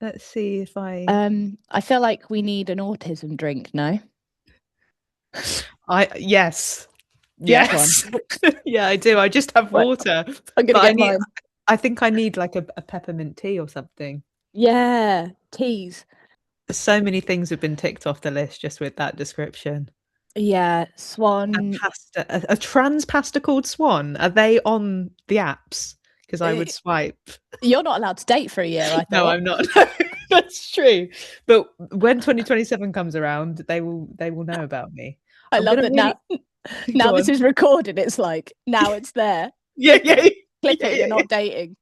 Let's see if I feel like we need an autism drink, no? yes. Do you have one? Yes. Yeah, I do. I just have Wait, water, I'm gonna but get mine. I think I need like a peppermint tea or something. Yeah, teas. So many things have been ticked off the list just with that description. Yeah, A Swan. pasta, a trans pasta called Swan. Are they on the apps? Because I uh, would swipe. You're not allowed to date for a year, I No, thought. I'm not. That's true. But when 2027 comes around, they will know about me. I I'm love gonna that now. really Now go this on. is recorded. It's like now it's there. Yeah, yeah, Click yeah, it. You're yeah. not dating.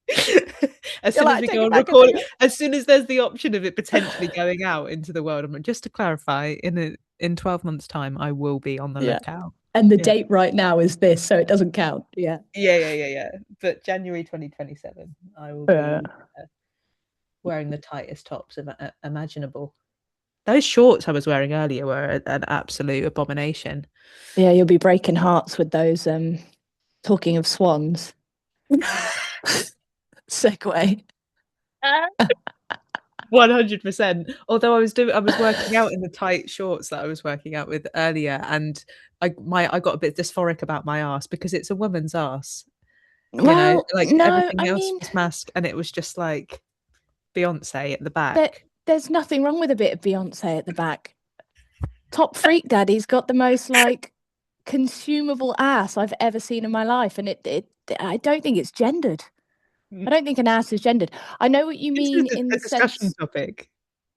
As You're soon as like, we take go it on back. I record, take it as soon as there's the option of it potentially going out into the world, I'm like, just to clarify, in 12 months' time, I will be on the Yeah. lookout. And the Yeah. date right now is this, so it doesn't count. Yeah. Yeah. But January 2027, I will Uh, be wearing the tightest tops imaginable. Those shorts I was wearing earlier were an absolute abomination. yeah, you'll be breaking hearts with those. Talking of swans. Segue. 100%. Although I was working out in the tight shorts that I was working out with earlier, and I got a bit dysphoric about my ass because it's a woman's ass, Well, like no, everything I else mean, was masked, and it was just like Beyonce at the there, back. there's nothing wrong with a bit of Beyonce at the back. Top Freak Daddy's got the most like consumable ass I've ever seen in my life, and it I don't think it's gendered. I don't think an ass is gendered. I know what you This mean is in a the discussion sense, topic.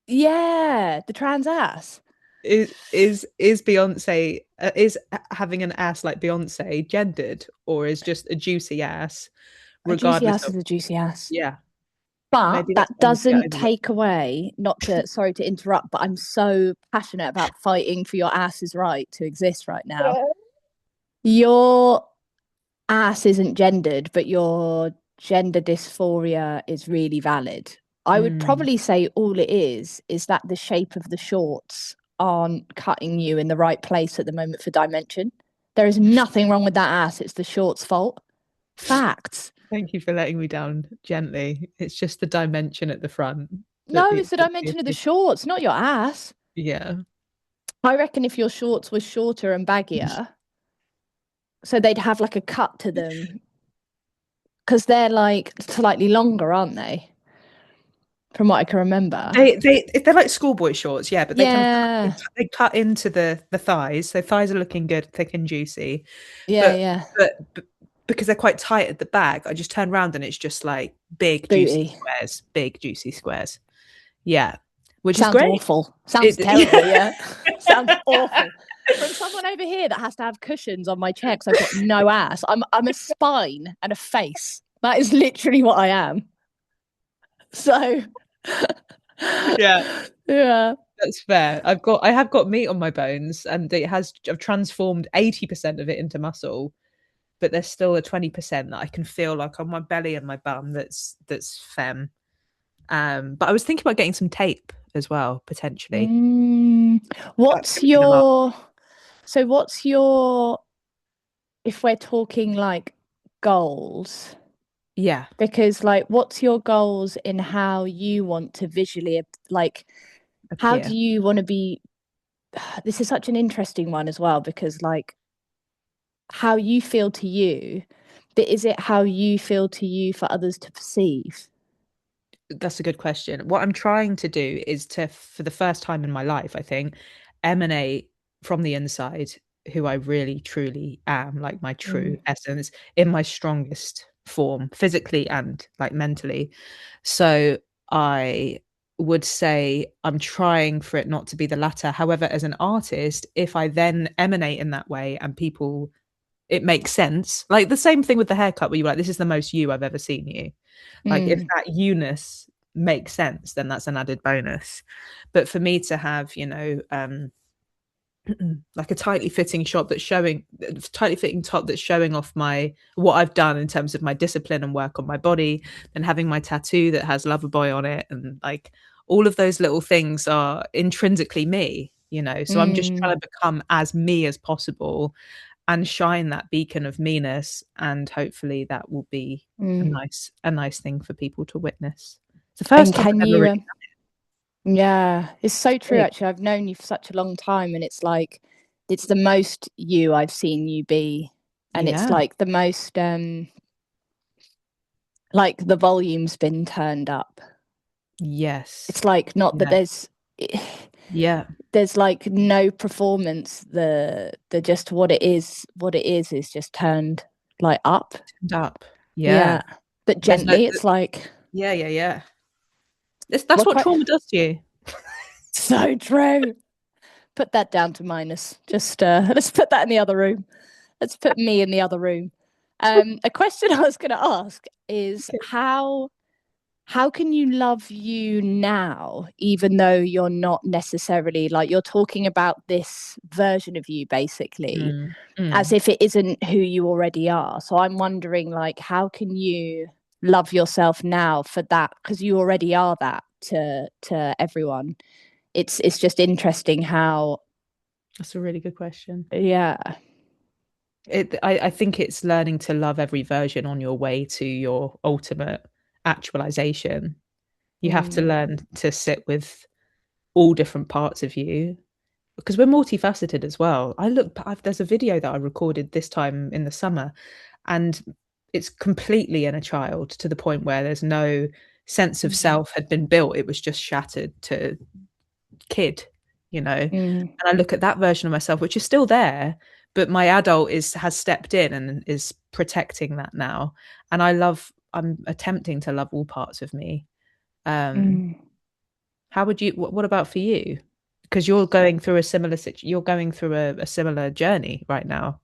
yeah, the trans ass. Is Beyonce is having an ass like Beyonce gendered, or is just a juicy ass, A juicy regardless ass of is a juicy ass. yeah. But Maybe that's that what I need to get doesn't over. take away, not to, sorry to interrupt, but I'm so passionate about fighting for your ass's right to exist right now. Your ass isn't gendered, but your gender dysphoria is really valid. I would Mm. probably say all it is that the shape of the shorts aren't cutting you in the right place at the moment for dimension. There is nothing wrong with that ass. It's the shorts' fault. Facts. Thank you for letting me down gently. It's just the dimension at the front that No, it's the that's the dimension of the issue. shorts, not your ass. Yeah. I reckon if your shorts were shorter and baggier, so they'd have like a cut to them, because they're like slightly longer, aren't they? From what I can remember. They're like schoolboy shorts, yeah, but they kind of Yeah. they cut into the thighs. So thighs are looking good, thick and juicy. Yeah, But yeah. but because they're quite tight at the back, I just turn around and it's just like Booty. big juicy squares. Yeah, which is Sounds great. awful. Sounds It terrible, yeah. Sounds awful. From someone over here that has to have cushions on my chair because I've got no ass. I'm a spine and a face. That is literally what I am. So yeah, yeah. that's fair. I have got meat on my bones, and I've transformed 80% of it into muscle, but there's still a 20% that I can feel like on my belly and my bum that's femme. But I was thinking about getting some tape as well, potentially. Mm, what's Covering them up. your what's your, if we're talking like goals, Yeah. because like what's your goals in how you want to visually like how do Appear. you want to be, this is such an interesting one as well because like how you feel to you, but is it how you feel to you for others to perceive? That's a good question. What I'm trying to do is to, for the first time in my life, I think, emanate from the inside who I really truly am, like my true Mm. essence in my strongest form, physically and like mentally. So I would say I'm trying for it not to be the latter. However, as an artist, if I then emanate in that way and people, it makes sense. Like the same thing with the haircut where you were like, this is the most you I've ever seen you. Like if Mm. that you-ness makes sense, then that's an added bonus. But for me to have, like a tightly fitting shop that's showing tightly fitting top that's showing off my what I've done in terms of my discipline and work on my body, and having my tattoo that has Loverboy on it, and like all of those little things are intrinsically me, so I'm just trying Mm. to become as me as possible and shine that beacon of meanness, and hopefully that will be Mm. a nice thing for people to witness. It's the first And time can I've ever you, really yeah, it's so true, done it. actually. I've known you for such a long time, and it's like, it's the most you I've seen you be. And it's Yeah. like the most, like the volume's been turned up. Yes. It's like, not that Yeah. Yeah. there's like no performance, the just what it is just turned like up. Turned up. Yeah, Yeah. but There's no, gently. It's like, yeah, yeah, yeah. That's we're what quite trauma does to you. so true. Put that down to minus. Just let's put that in the other room. Let's put me in the other room. A question I was going to ask is Okay. how can you love you now, even though you're not necessarily, like, you're talking about this version of you basically Mm, as mm. if it isn't who you already are. So I'm wondering, like, how can you love yourself now for that? Because you already are that to everyone. It's just interesting how, That's a really good question. yeah. I think it's learning to love every version on your way to your ultimate actualization. You have to Mm, learn to sit with all different parts of you because we're multifaceted as well. There's a video that I recorded this time in the summer, and it's completely inner child to the point where there's no sense of mm, self had been built. It was just shattered to kid, you know. mm, And I look at that version of myself, which is still there, but my adult is has stepped in and is protecting that now. And I'm attempting to love all parts of me. Um, mm, how would you? What about for you? Because you're going through a similar you're going through a similar journey right now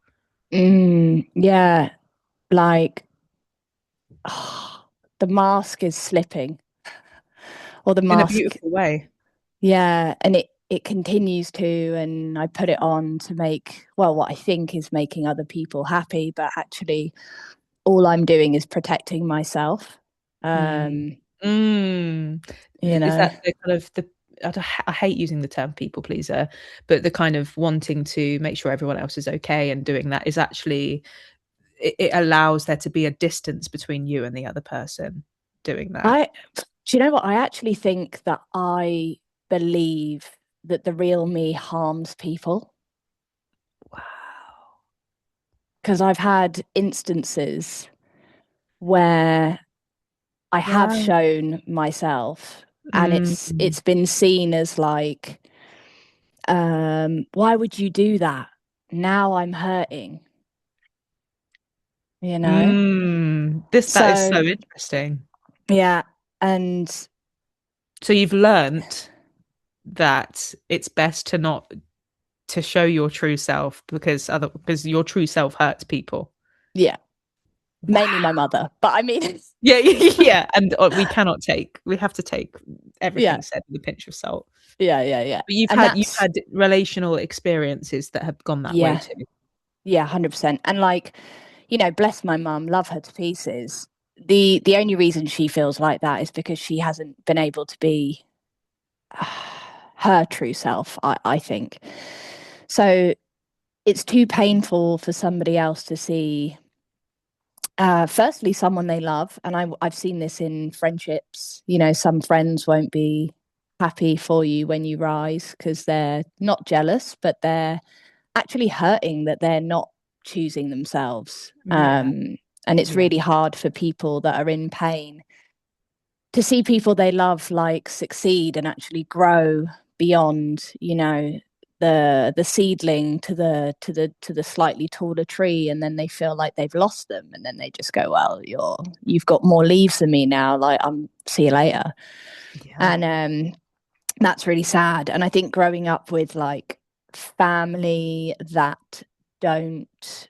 yeah, like, oh, the mask is slipping, or the in a mask, beautiful way. yeah, and it continues to, and I put it on to make, well, what I think is making other people happy, but actually all I'm doing is protecting myself. Mm. um Mm. you Is know that the kind of the I hate using the term people pleaser, but the kind of wanting to make sure everyone else is okay and doing that is actually it allows there to be a distance between you and the other person doing that. I Do you know what, I actually think that I believe that the real me harms people, Wow. because I've had instances where I have Wow. shown myself, and Mm. it's been seen as like, why would you do that? Now I'm hurting, you know? That is so So interesting. yeah, and So you've learnt that it's best to not to show your true self because your true self hurts people. yeah, mainly my Wow. mother, but I mean, Yeah, yeah, and we have to take yeah, everything said with a pinch of salt. yeah, But and you've that's, had relational experiences that have gone that way yeah, too. yeah, 100%. And like, bless my mum, love her to pieces. The only reason she feels like that is because she hasn't been able to be her true self, I think. So it's too painful for somebody else to see, firstly, someone they love. And I've seen this in friendships. Some friends won't be happy for you when you rise because they're not jealous, but they're actually hurting that they're not choosing themselves. Yeah, And it's yeah, really hard for people that are in pain to see people they love like succeed and actually grow beyond, the seedling to the slightly taller tree, and then they feel like they've lost them, and then they just go, well, you've got more leaves than me now, like, I'm see you later. yeah. And that's really sad. And I think growing up with like family that don't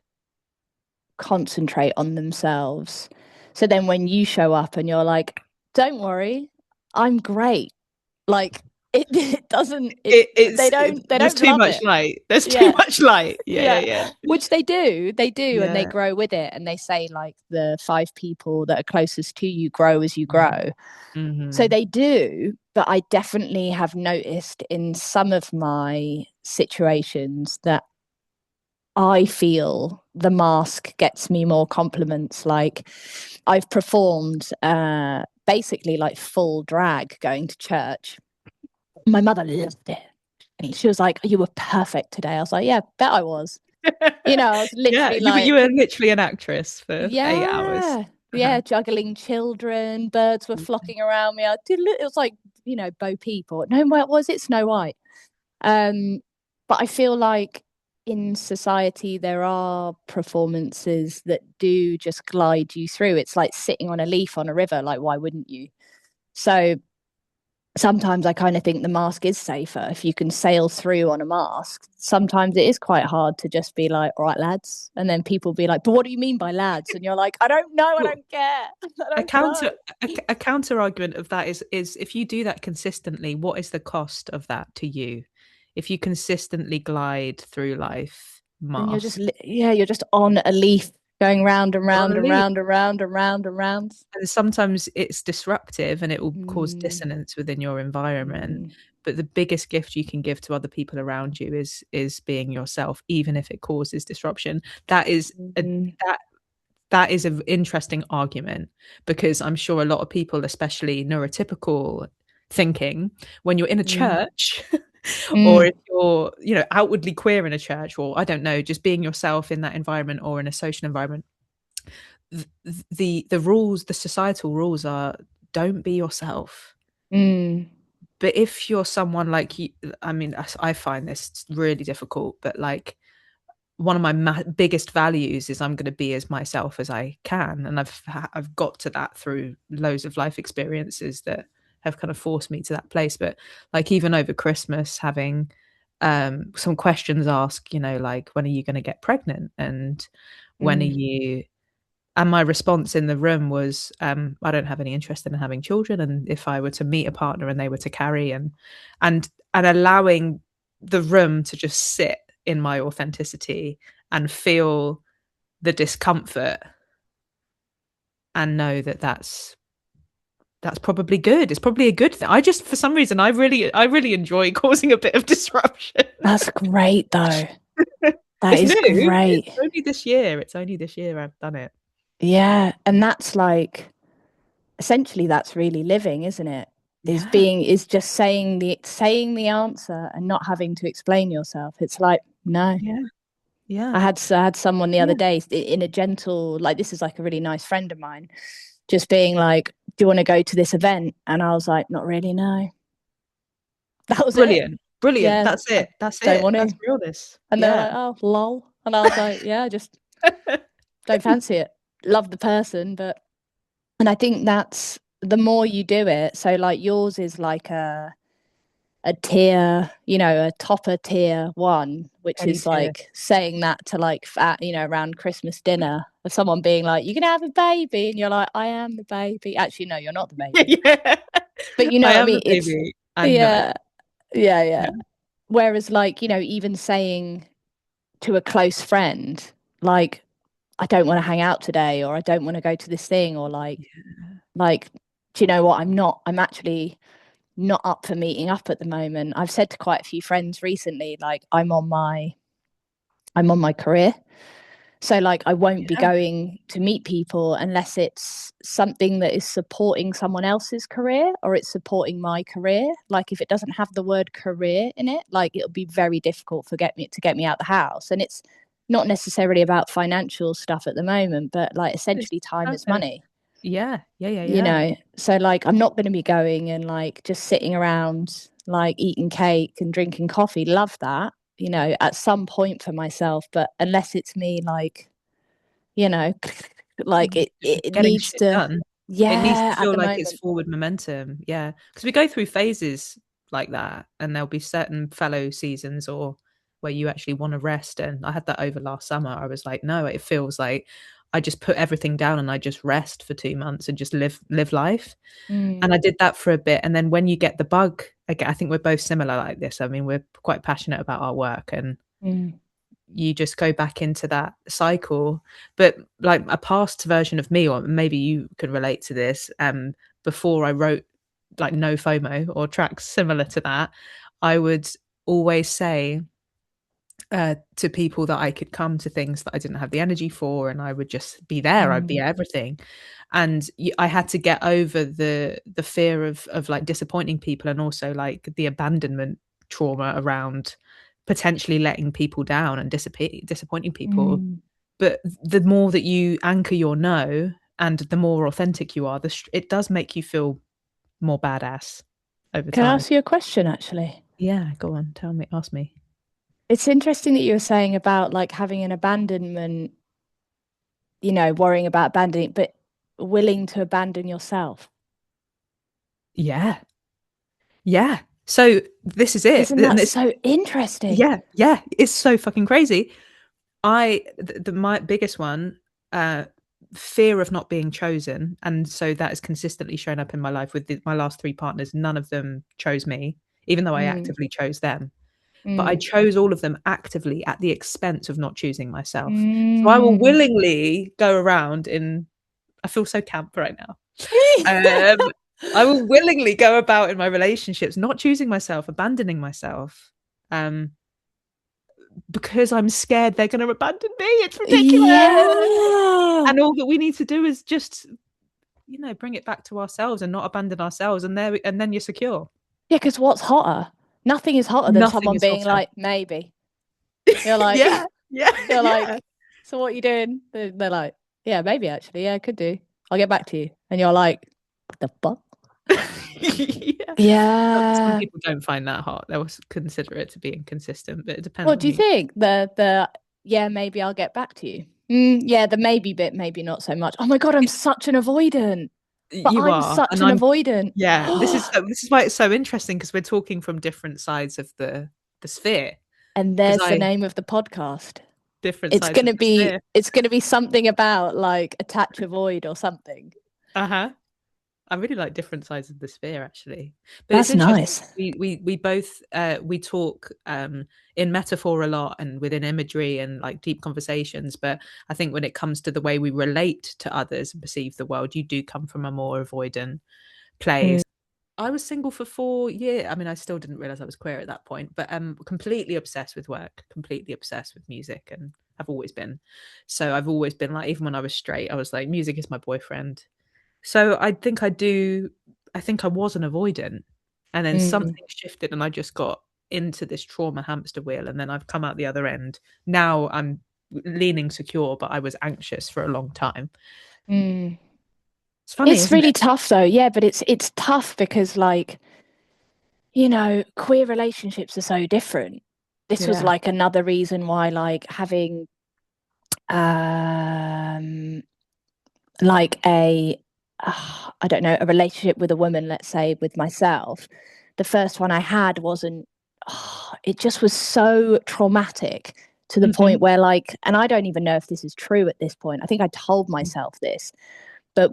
concentrate on themselves, so then when you show up and you're like, don't worry, I'm great, like, it doesn't, they There's don't too love much it. light. There's too Yeah, much light. Yeah, yeah, yeah, which they do, and they yeah. grow with it, and they say like the 5 people that are closest to you grow as you Yeah. grow. So Mm-hmm. they do, but I definitely have noticed in some of my situations that I feel the mask gets me more compliments. Like, I've performed basically like full drag going to church. My mother loved it. And she was like, you were perfect today. I was like, yeah, bet I was. You know, I was Yeah, literally you were like, literally an actress for 8 hours. yeah, Uh-huh. yeah, juggling children. Birds were flocking around me. I did. It was like, you know, Bo Peep or no, what was it? Snow White. Um, but I feel like in society there are performances that do just glide you through. It's like sitting on a leaf on a river. Like, why wouldn't you? So sometimes I kind of think the mask is safer if you can sail through on a mask. Sometimes it is quite hard to just be like, all right, lads. And then people be like, but what do you mean by lads? And you're like, I don't know. I Well, don't care. I a don't know. counter a counter argument of that is if you do that consistently, what is the cost of that to you? If you consistently glide through life Then you're just, masked yeah, you're just on a leaf going round and on round a and leaf, round and round and round and round. and sometimes it's disruptive and it will cause Mm, dissonance within your environment. mm, But the biggest gift you can give to other people around you is being yourself, even if it causes disruption. That is a mm, that is an interesting argument, because I'm sure a lot of people, especially neurotypical thinking, when you're in a mm, church or mm, if you're, outwardly queer in a church, or I don't know, just being yourself in that environment or in a social environment, the rules, the societal rules are don't be yourself. mm, But if you're someone like you, I mean, I find this really difficult, but like one of my biggest values is I'm going to be as myself as I can, and I've got to that through loads of life experiences that have kind of forced me to that place. But like even over Christmas, having some questions asked, like when are you going to get pregnant, and when are mm, you? And my response in the room was, I don't have any interest in having children, and if I were to meet a partner and they were to carry, and allowing the room to just sit in my authenticity and feel the discomfort and know that that's probably good. It's probably a good thing. I just, for some reason, I really enjoy causing a bit of disruption. That's great though. That It's is new. It's great. only this year. It's only this year I've done it. Yeah. And that's like essentially that's really living, isn't it? Yeah. Is just saying the answer and not having to explain yourself. It's like, no. Yeah. Yeah. I had someone the other Yeah. day in a gentle, like this is like a really nice friend of mine, just being like, do you want to go to this event? And I was like, not really, no. That was it. Brilliant. Brilliant. Yeah, That's I it. That's don't it. want That's to. realness. And they were Yeah. like, oh, lol. And I was like, yeah, I just don't fancy it. Love the person, but and I think that's the more you do it. So like yours is like a tier, a topper tier one, which Penny is tier. like saying that to like around Christmas dinner of someone being like, "You're gonna have a baby," and you're like, "I am the baby." Actually, no, you're not the baby. Yeah. But you know I what I am mean? the It's baby. And no. yeah, yeah, yeah. Yeah. Whereas like, even saying to a close friend, like, I don't want to hang out today, or I don't want to go to this thing, or like, do you know what? I'm actually not up for meeting up at the moment. I've said to quite a few friends recently, like, I'm on my career. So like I won't be Yeah. going to meet people unless it's something that is supporting someone else's career or it's supporting my career. Like if it doesn't have the word career in it, like it'll be very difficult for get me to get me out the house. And it's not necessarily about financial stuff at the moment, but like It's essentially time is purpose. money. Yeah. Yeah. Yeah. Yeah. So like I'm not going to be going and like just sitting around like eating cake and drinking coffee. Love that, at some point for myself, but unless it's me like, you know like it Getting needs shit to. done. It needs Yeah, to at feel the like it's moment. forward momentum. Yeah. Because we go through phases like that, and there'll be certain fellow seasons or where you actually want to rest. And I had that over last summer. I was like, no, it feels like I just put everything down and I just rest for 2 months and just live life. And Mm, I did that for a bit. And then when you get the bug again, I think we're both similar like this. I mean, we're quite passionate about our work, and mm, you just go back into that cycle. But like a past version of me, or maybe you can relate to this, before I wrote like No FOMO or tracks similar to that, I would always say, to people that I could come to things that I didn't have the energy for, and I would just be there. I'd be everything, and I had to get over the fear of like disappointing people, and also like the abandonment trauma around potentially letting people down and disappointing people. But the more that you anchor your no, and the more authentic you are, it does make you feel more badass over Can I time. ask you a question, actually? Yeah, go on, ask me. It's interesting that you were saying about like having an abandonment, you know, worrying about abandoning, but willing to abandon yourself. Yeah. Yeah. So this is it. Isn't And that it's so interesting? yeah, it's so fucking crazy. My biggest one, uh fear of not being chosen, and so that has consistently shown up in my life with my last three partners. None of them chose me, even though I Mm, actively chose them. But I mm, chose all of them actively at the expense of not choosing myself. So I will mm. willingly go around in I feel so camp right now. Um, I will willingly go about in my relationships not choosing myself, abandoning myself, um, because I'm scared they're going to abandon me. It's ridiculous. Yeah. And all that we need to do is just, bring it back to ourselves and not abandon ourselves, and then you're secure. Yeah, because what's hotter? Nothing is hotter than Nothing someone is being hotter. like, maybe. You're like, Yeah, yeah, you're yeah. like, so what are you doing? They're like, yeah, maybe actually. Yeah, I could do. I'll get back to you. And you're like, what the fuck? Yeah. Some Yeah. people don't find that hot. They'll consider it to be inconsistent, but it depends What on do you who. think? Yeah, maybe I'll get back to you. Yeah, the maybe bit, maybe not so much. Oh my God, I'm such an avoidant. But You I'm are, such and an I'm avoidant. yeah, this is why it's so interesting, because we're talking from different sides of the sphere. And Because there's the I name of the podcast. different It's sides of gonna the be sphere. it's gonna be something about like attach avoid or something. Uh-huh. I really like different sides of the sphere, actually. But it's That's interesting. nice. We both we talk in metaphor a lot, and within imagery and like deep conversations. But I think when it comes to the way we relate to others and perceive the world, you do come from a more avoidant Mm, place. I was single for 4 years. I mean, I still didn't realize I was queer at that point, but completely obsessed with work, completely obsessed with music, and I've always been. So I've always been like, even when I was straight, I was like, music is my boyfriend. So I think I was an avoidant, and then mm, something shifted, and I just got into this trauma hamster wheel, and then I've come out the other end. Now I'm leaning secure, but I was anxious for a long time. mm. It's funny, It's isn't really it? tough though, yeah, but it's tough because like, you know, queer relationships are so different. This was Yeah. like another reason why like having um like I don't know, a relationship with a woman, let's say with myself, the first one I had wasn't, it just was so traumatic to the Hmm. point where like, and I don't even know if this is true at this point. I think I told myself this, but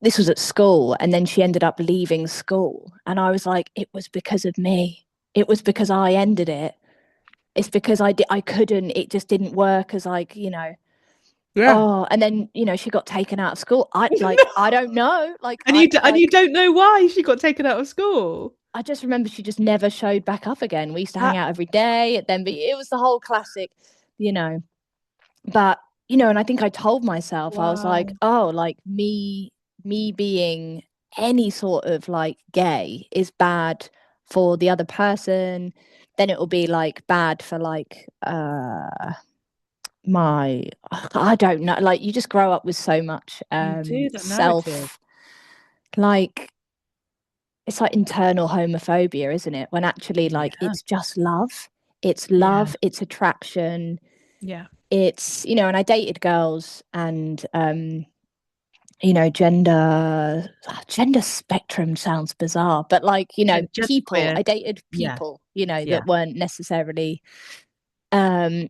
this was at school, and then she ended up leaving school, and I was like, it was because of me. It was because I ended it. It's because I couldn't, it just didn't work as like, you know. Yeah. Oh, and then, you know, she got taken out of school. I don't know. And you don't know why she got taken out of school. I just remember she just never showed back up again. We used to hang That out every day. Then it was the whole classic, you know. But, you know, and I think I told myself, I was like, wow. oh, like me being any sort of like gay is bad for the other person. Then it will be like bad for like my, I don't know, like you just grow up with so much You do that narrative. self, like it's like internal homophobia, isn't it, when actually like Yeah. it's just love. It's Yeah. love, it's attraction, Yeah. it's, you know. And I dated girls, and you know, gender spectrum sounds bizarre, but like, you know, people, Genderqueer. I dated Yeah. people, you know, Yeah. that weren't necessarily um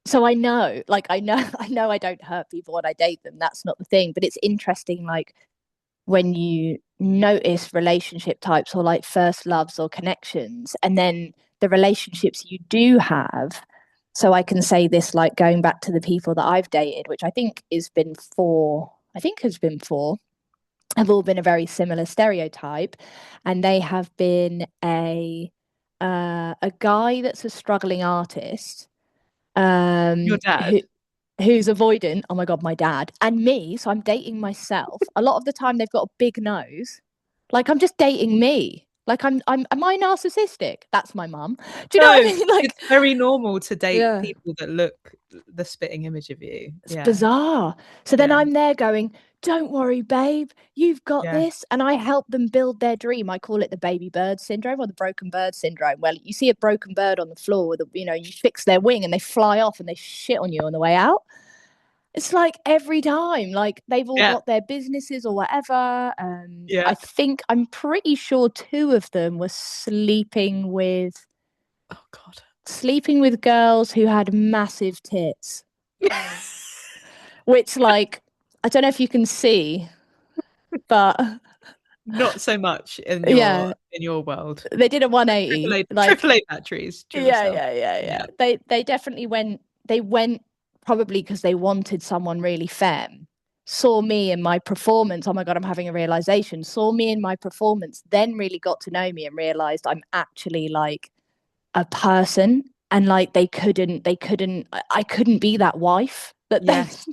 so I know, like I know I know I don't hurt people when I date them. That's not the thing. But it's interesting, like when you notice relationship types or like first loves or connections, and then the relationships you do have. So I can say this, like going back to the people that I've dated, which I think has been four, have all been a very similar stereotype. And they have been a a guy that's a struggling artist, Your dad? who's avoidant. Oh my God, my dad and me. So I'm dating myself. A lot of the time they've got a big nose. Like I'm just dating me. Like am I narcissistic? That's my mum. Do you know what I No, mean? Like, it's very normal to date yeah. people that look the spitting image of you. It's Yeah, bizarre. So then yeah, I'm there going, don't worry, babe, you've got yeah, this. And I help them build their dream. I call it the baby bird syndrome or the broken bird syndrome. Well, you see a broken bird on the floor with, you fix their wing and they fly off and they shit on you on the way out. It's like every time, like they've all yeah, got their businesses or whatever. yeah. I'm pretty sure two of them were Oh God. sleeping with girls who had massive tits, which like I don't know if you can see, but Not so much yeah, in your world. they did a 180. Like, Triple A batteries, dual yeah, self. yeah, yeah, yeah. Yeah, They definitely went probably because they wanted someone really femme. Saw me in my performance. Oh my God, I'm having a realization. Saw me in my performance, then really got to know me and realized I'm actually like a person. And like I couldn't be that wife that they yes,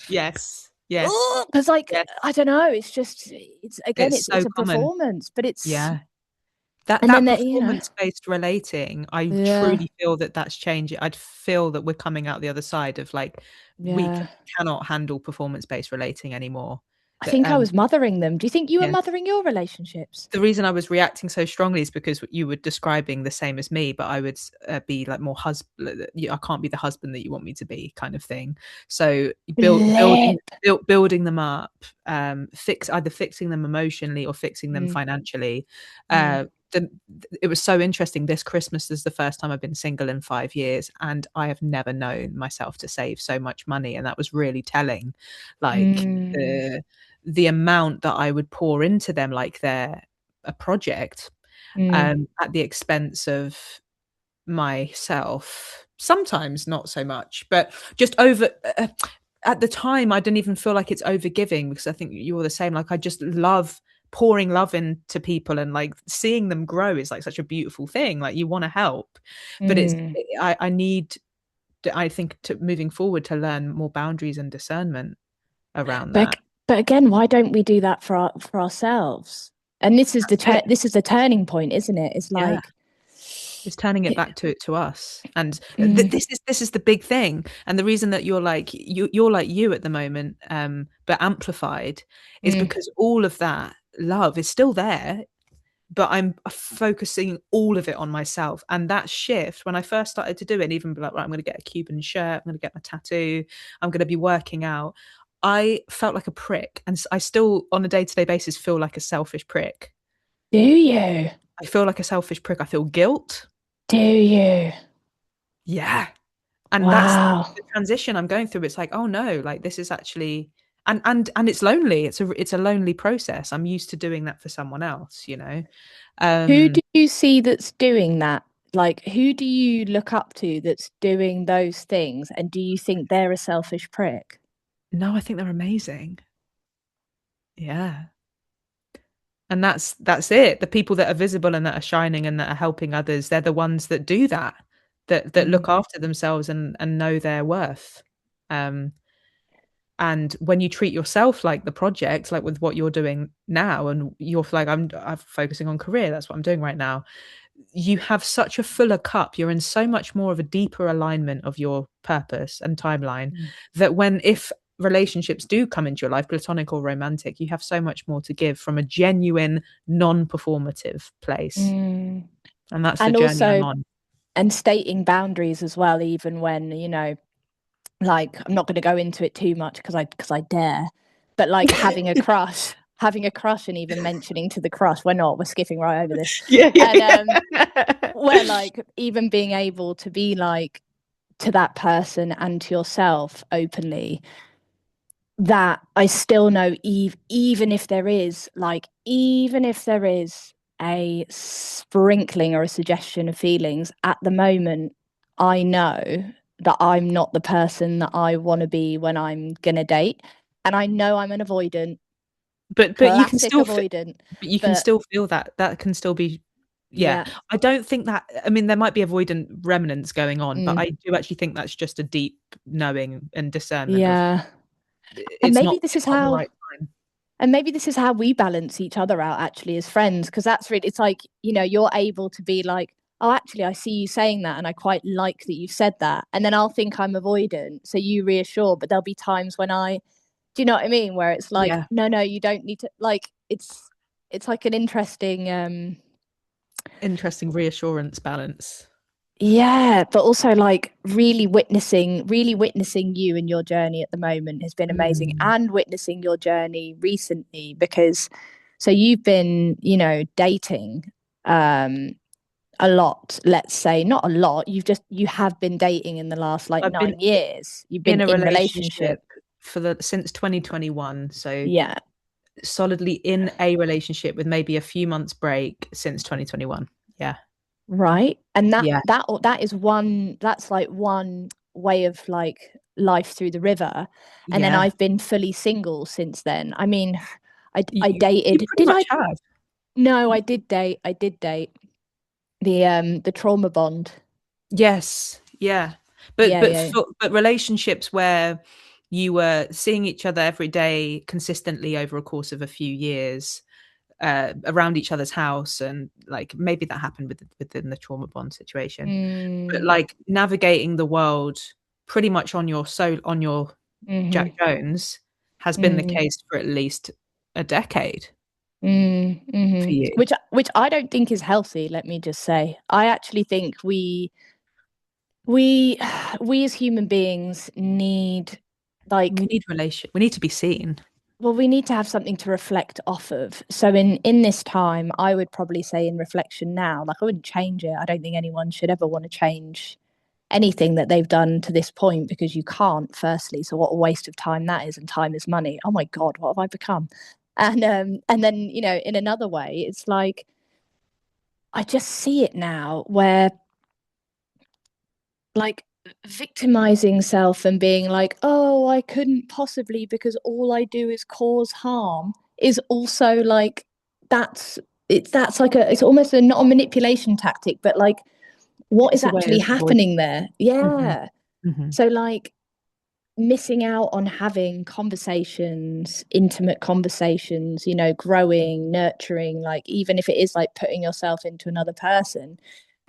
yes, yes, because like yes. I don't know, it's just it's again It's it's so a common. performance, but it's Yeah. That and then that that you know performance-based relating, I yeah truly feel that that's changing. I'd feel that we're coming out the other side of like yeah cannot handle performance-based relating anymore. I That think I was mothering them. Do you think you were yeah. mothering your relationships? The reason I was reacting so strongly is because you were describing the same as me, but I would be like more husband. I can't be the husband that you want me to be, kind of thing. So Flip. building them up, either fixing them emotionally or fixing them Mm, financially. mm, Uh, it was so interesting. This Christmas is the first time I've been single in 5 years, and I have never known myself to save so much money, and that was really telling. Like mm, the amount that I would pour into them like they're a project, mm. at the expense of myself. Sometimes not so much, but just over. At the time, I didn't even feel like it's over giving because I think you're the same. Like I just love pouring love into people and like seeing them grow is like such a beautiful thing. Like you want to help, but Mm. I need. I think to moving forward to learn more boundaries and discernment around But that. but again, why don't we do that for ourselves? And That's it. this is the turning point, isn't it? It's Yeah. like, It's turning it back to us, and mm, this is the big thing, and the reason that you're like you at the moment, but amplified, is mm, because all of that love is still there, but I'm focusing all of it on myself. And that shift, when I first started to do it, and even be like, right, I'm going to get a Cuban shirt, I'm going to get my tattoo, I'm going to be working out. I felt like a prick, and I still, on a day-to-day basis, feel like a selfish prick. do you? I feel like a selfish prick. I feel guilt. Do you? Yeah. And that's Wow. the transition I'm going through. It's like, oh no, like this is actually, and it's lonely. It's a lonely process. I'm used to doing that for someone else, you know. Who do um you see that's doing that? Like, who do you look up to that's doing those things? And do you think they're a selfish prick? no, I think they're amazing. Yeah. And that's it. The people that are visible and that are shining and that are helping others, they're the ones that do that, that Mm, look after themselves and know their worth. um and when you treat yourself like the project, like with what you're doing now, and you're like, I'm focusing on career, that's what I'm doing right now, you have such a fuller cup, you're in so much more of a deeper alignment of your purpose and timeline, mm, that when if relationships do come into your life, platonic or romantic, you have so much more to give from a genuine non-performative place. mm. And that's the And journey I'm also, on. and stating boundaries as well, even when, like I'm not going to go into it too much because I dare, but like having a crush, and even mentioning to the crush, we're skipping right over this, Yeah, and yeah. where like even being able to be like to that person and to yourself openly that I still know, even if there is a sprinkling or a suggestion of feelings at the moment, I know that I'm not the person that I want to be when I'm gonna date. And I know I'm an avoidant, But classic avoidant, you can but still feel that can still be Yeah, Yeah. I don't think that. I mean, there might be avoidant remnants going on, but Mm. I do actually think that's just a deep knowing and discernment of Yeah. And it's maybe not this is it's not the how right time. and maybe this is how we balance each other out actually as friends, because that's really, it's like, you're able to be like, oh, actually, I see you saying that and I quite like that you've said that. And then I'll think I'm avoidant. So you reassure, but there'll be times when do you know what I mean? Where it's like, Yeah, no, you don't need to, like, it's like an interesting, interesting reassurance balance. yeah, but also like really witnessing you and your journey at the moment has been amazing, Mm. and witnessing your journey recently, because so you've been, dating um a lot, let's say, not a lot, you have been dating in the last like I've been 9 years. You've been in a in relationship. relationship for the since 2021, so Yeah, solidly in a relationship with maybe a few months break since 2021. Yeah. right. And Yeah. that is one, that's like one way of like life through the river. And then Yeah. I've been fully single since then. I mean, I You dated, pretty did I? much have. No, I did date the trauma bond. Yes, yeah. But Yeah, but yeah. for, but relationships where you were seeing each other every day consistently over a course of a few years, around each other's house, and like maybe that happened within the trauma bond situation, but Mm, like navigating the world pretty much on your Jack mm-hmm, Jones has been the mm, case for at least a decade for mm-hmm. you. Which I don't think is healthy, let me just say. I actually think we we as human beings need, like, We need to be seen. well, we need to have something to reflect off of. So in this time, I would probably say, in reflection now, like, I wouldn't change it. I don't think anyone should ever want to change anything that they've done to this point, because you can't, firstly. So what a waste of time that is, and time is money. Oh my God, what have I become? And then, in another way, it's like I just see it now where, like, victimizing self and being like, oh, I couldn't possibly because all I do is cause harm, is also like, that's like it's almost not a manipulation tactic, but like, what is It's a way actually of avoiding. happening there? Hmm. Yeah. Hmm. So like, missing out on having conversations, intimate conversations, growing, nurturing, like, even if it is like putting yourself into another person,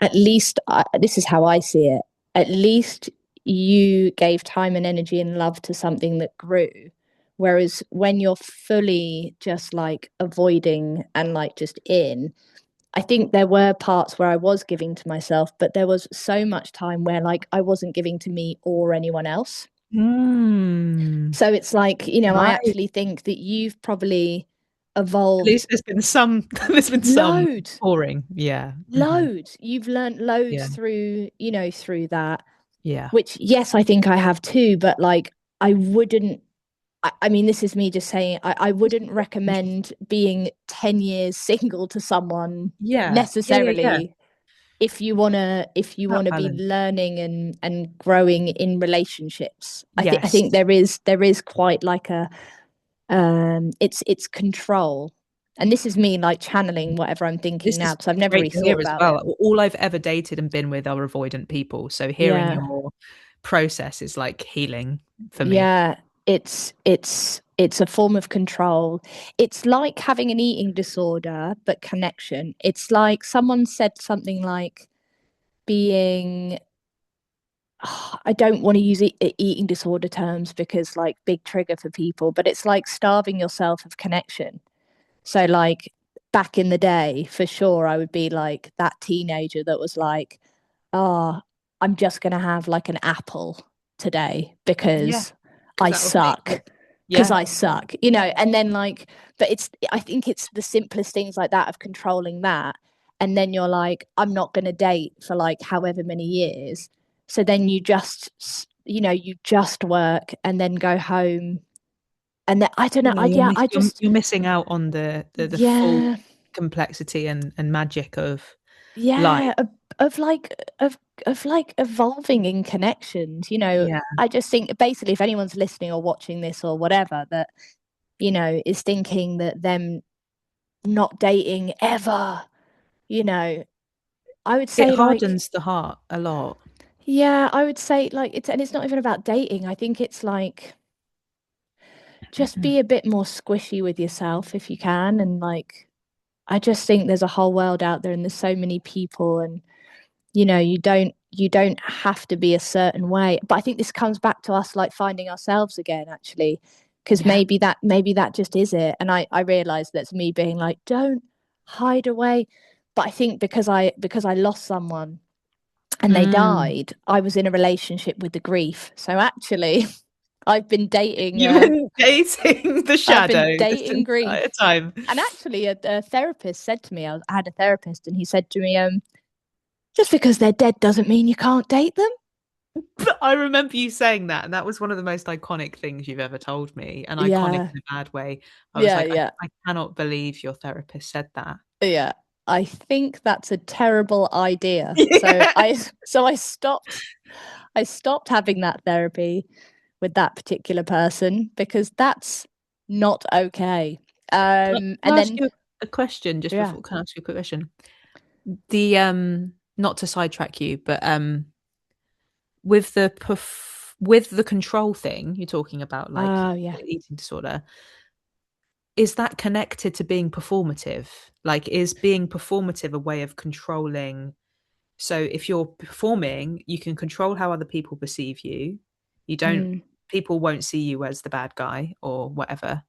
at least, this is how I see it, at least you gave time and energy and love to something that grew. Whereas when you're fully just like avoiding and like just in, I think there were parts where I was giving to myself, but there was so much time where like I wasn't giving to me or anyone else. Mm. So it's like, I Right. actually think that you've probably At evolved least there's been some there's been some loads, pouring. Yeah. Hmm. loads. You've learned loads Yeah. through, through that, Yeah. which, yes, I think I have too, but like, I wouldn't, I mean, this is me just saying, I It's wouldn't interesting. recommend being 10 years single to someone Yeah. Yeah. Yeah. Yeah. necessarily, if you want That to be balance. learning and growing in relationships. I think Yes. there is quite like a, it's control. And this is me like channeling whatever I'm thinking This now, is because I've never great really to thought hear as about well. it. All I've ever dated and been with are avoidant people. So hearing Yeah, your process is like healing for me. yeah, it's a form of control. It's like having an eating disorder but connection. It's like someone said something like being, I don't want to use eating disorder terms because, like, big trigger for people, but it's like starving yourself of connection. So like, back in the day, for sure, I would be like that teenager that was like, oh, I'm just gonna have like an apple today Yeah. because Because I that'll make it. suck. Because Yeah. I suck, and then like, but I think it's the simplest things like that of controlling that. And then you're like, I'm not going to date for like however many years. So then you just work and then go home. And then, I don't know. Yeah, Yeah, I just, you're missing out on the full yeah, complexity and magic of life. yeah, of like, of like evolving in connections. Yeah. I just think basically, if anyone's listening or watching this or whatever, that, is thinking that them not dating ever, I would It say like, hardens the heart a lot. yeah, I would say like it's not even about dating. I think it's like just be a bit more squishy with yourself if you can. And like, I just think there's a whole world out there and there's so many people, and you don't have to be a certain way. But I think this comes back to us like finding ourselves again, actually, because Yeah. maybe that just is it. And I realized that's me being like, don't hide away. But I think because I lost someone and they Mm. died, I was in a relationship with the grief. So actually, I've been dating You've been dating the I've been shadow this dating entire grief. time. And actually, a therapist said to me, I had a therapist, and he said to me, just because they're dead doesn't mean you can't date them. I remember you saying that, and that was one of the most iconic things you've ever told me, and iconic Yeah, in a bad way. I was yeah, like, yeah, I cannot believe your therapist said that. yeah. I think that's a terrible idea. So Yeah. I stopped having that therapy with that particular person because that's not okay. Can And I ask then you a question just yeah, before? Can I ask you a quick question? The not to sidetrack you, but with with the control thing you're talking about, like oh yeah, eating disorder, is that connected to being performative? Like, is being performative a way of controlling? So if you're performing, you can control how other people perceive you. You don't, mm, people won't see you as the bad guy or whatever.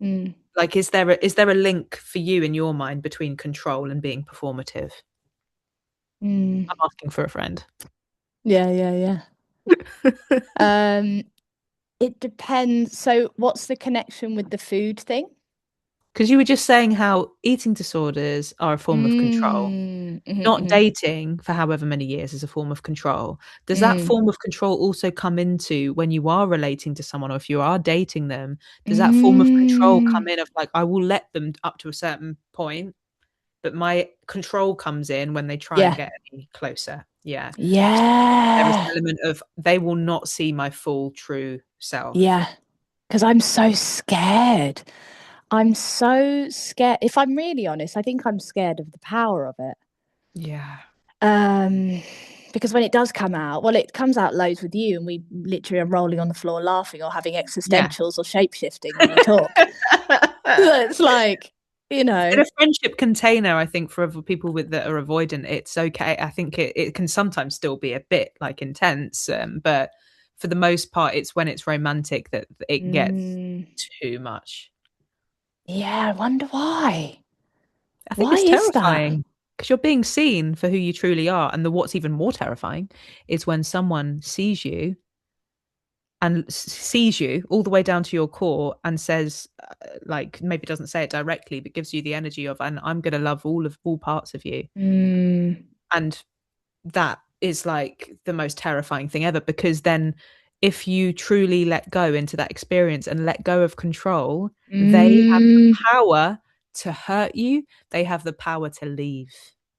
mm, Like, is there a link for you in your mind between control and being performative? mm. I'm asking for a friend. Yeah, yeah, yeah. Um, it depends. So, what's the connection with the food thing? Because you were just saying how eating disorders are a form of control. Not Mm-hmm. dating for however many years is a form of control. Does that Mm, form of control also come into when you are relating to someone, or if you are dating them? Does that form of control come mm. in of like, I will let them up to a certain point, but my control comes in when they try and Yeah, get any closer? Yeah. So there is an yeah, element of they will not see my full true self. yeah. Because I'm so scared. I'm so scared. If I'm really honest, I think I'm scared of the power of it. Yeah. Um, because when it does come out, well, it comes out loads with you, and we literally are rolling on the floor laughing or having Yeah. existentials or shape shifting when we talk. So it's like, you In know, a friendship container, I think for other people with that are avoidant, it's okay. I think it can sometimes still be a bit like intense, but for the most part, it's when it's romantic that it gets mm, too much. yeah, I wonder why. I think Why it's is that? terrifying because you're being seen for who you truly are. And what's even more terrifying is when someone sees you and sees you all the way down to your core and says, like, maybe doesn't say it directly, but gives you the energy of, and I'm going to love all parts of you. Mm, And that is like the most terrifying thing ever, because then if you truly let go into that experience and let go of control, they have the mm, power to hurt you. They have the power to leave,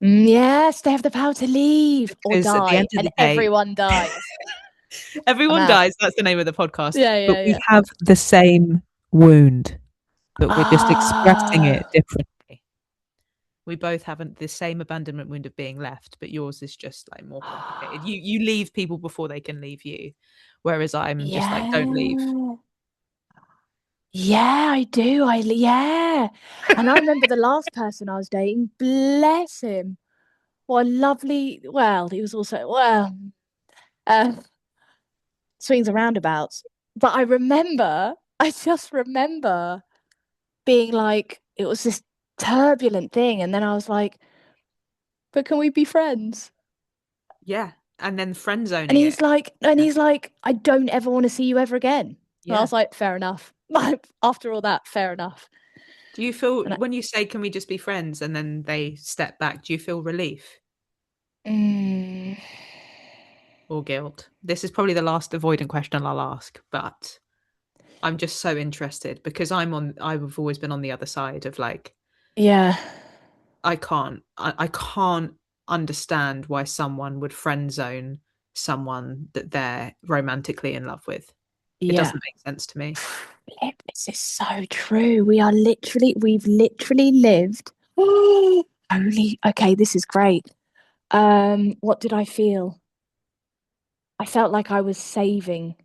yes, they have the power to leave or because at the die, end of and the day, everyone dies. I'm everyone out. dies. That's the name of the podcast. Yeah, But yeah, we yeah. have the same wound, but we're just expressing Oh, it differently. We both haven't the same abandonment wound of being left, but yours is just like more complicated. You leave people before they can leave you, whereas I'm just like, don't leave. yeah. Yeah, I do. Yeah. And I remember the last person I was dating, bless him. What a lovely, well, he was also, well, uh, swings and roundabouts. But I just remember being like, it was this turbulent thing. And then I was like, but can we be friends? Yeah, and then friend And zoning he's it. like, and Yeah, he's like, I don't ever want to see you ever again. And I yeah. was like, fair enough. After all that, fair enough. Do you feel And I, when you say, "Can we just be friends?" and then they step back? Do you feel relief mm, or guilt? This is probably the last avoidant question I'll ask, but I'm just so interested because I've always been on the other side of like, yeah, I can't understand why someone would friend zone someone that they're romantically in love with. It yeah. doesn't make sense to me. This is so true. We've literally lived. Holy, okay, this is great. What did I feel? I felt like I was saving.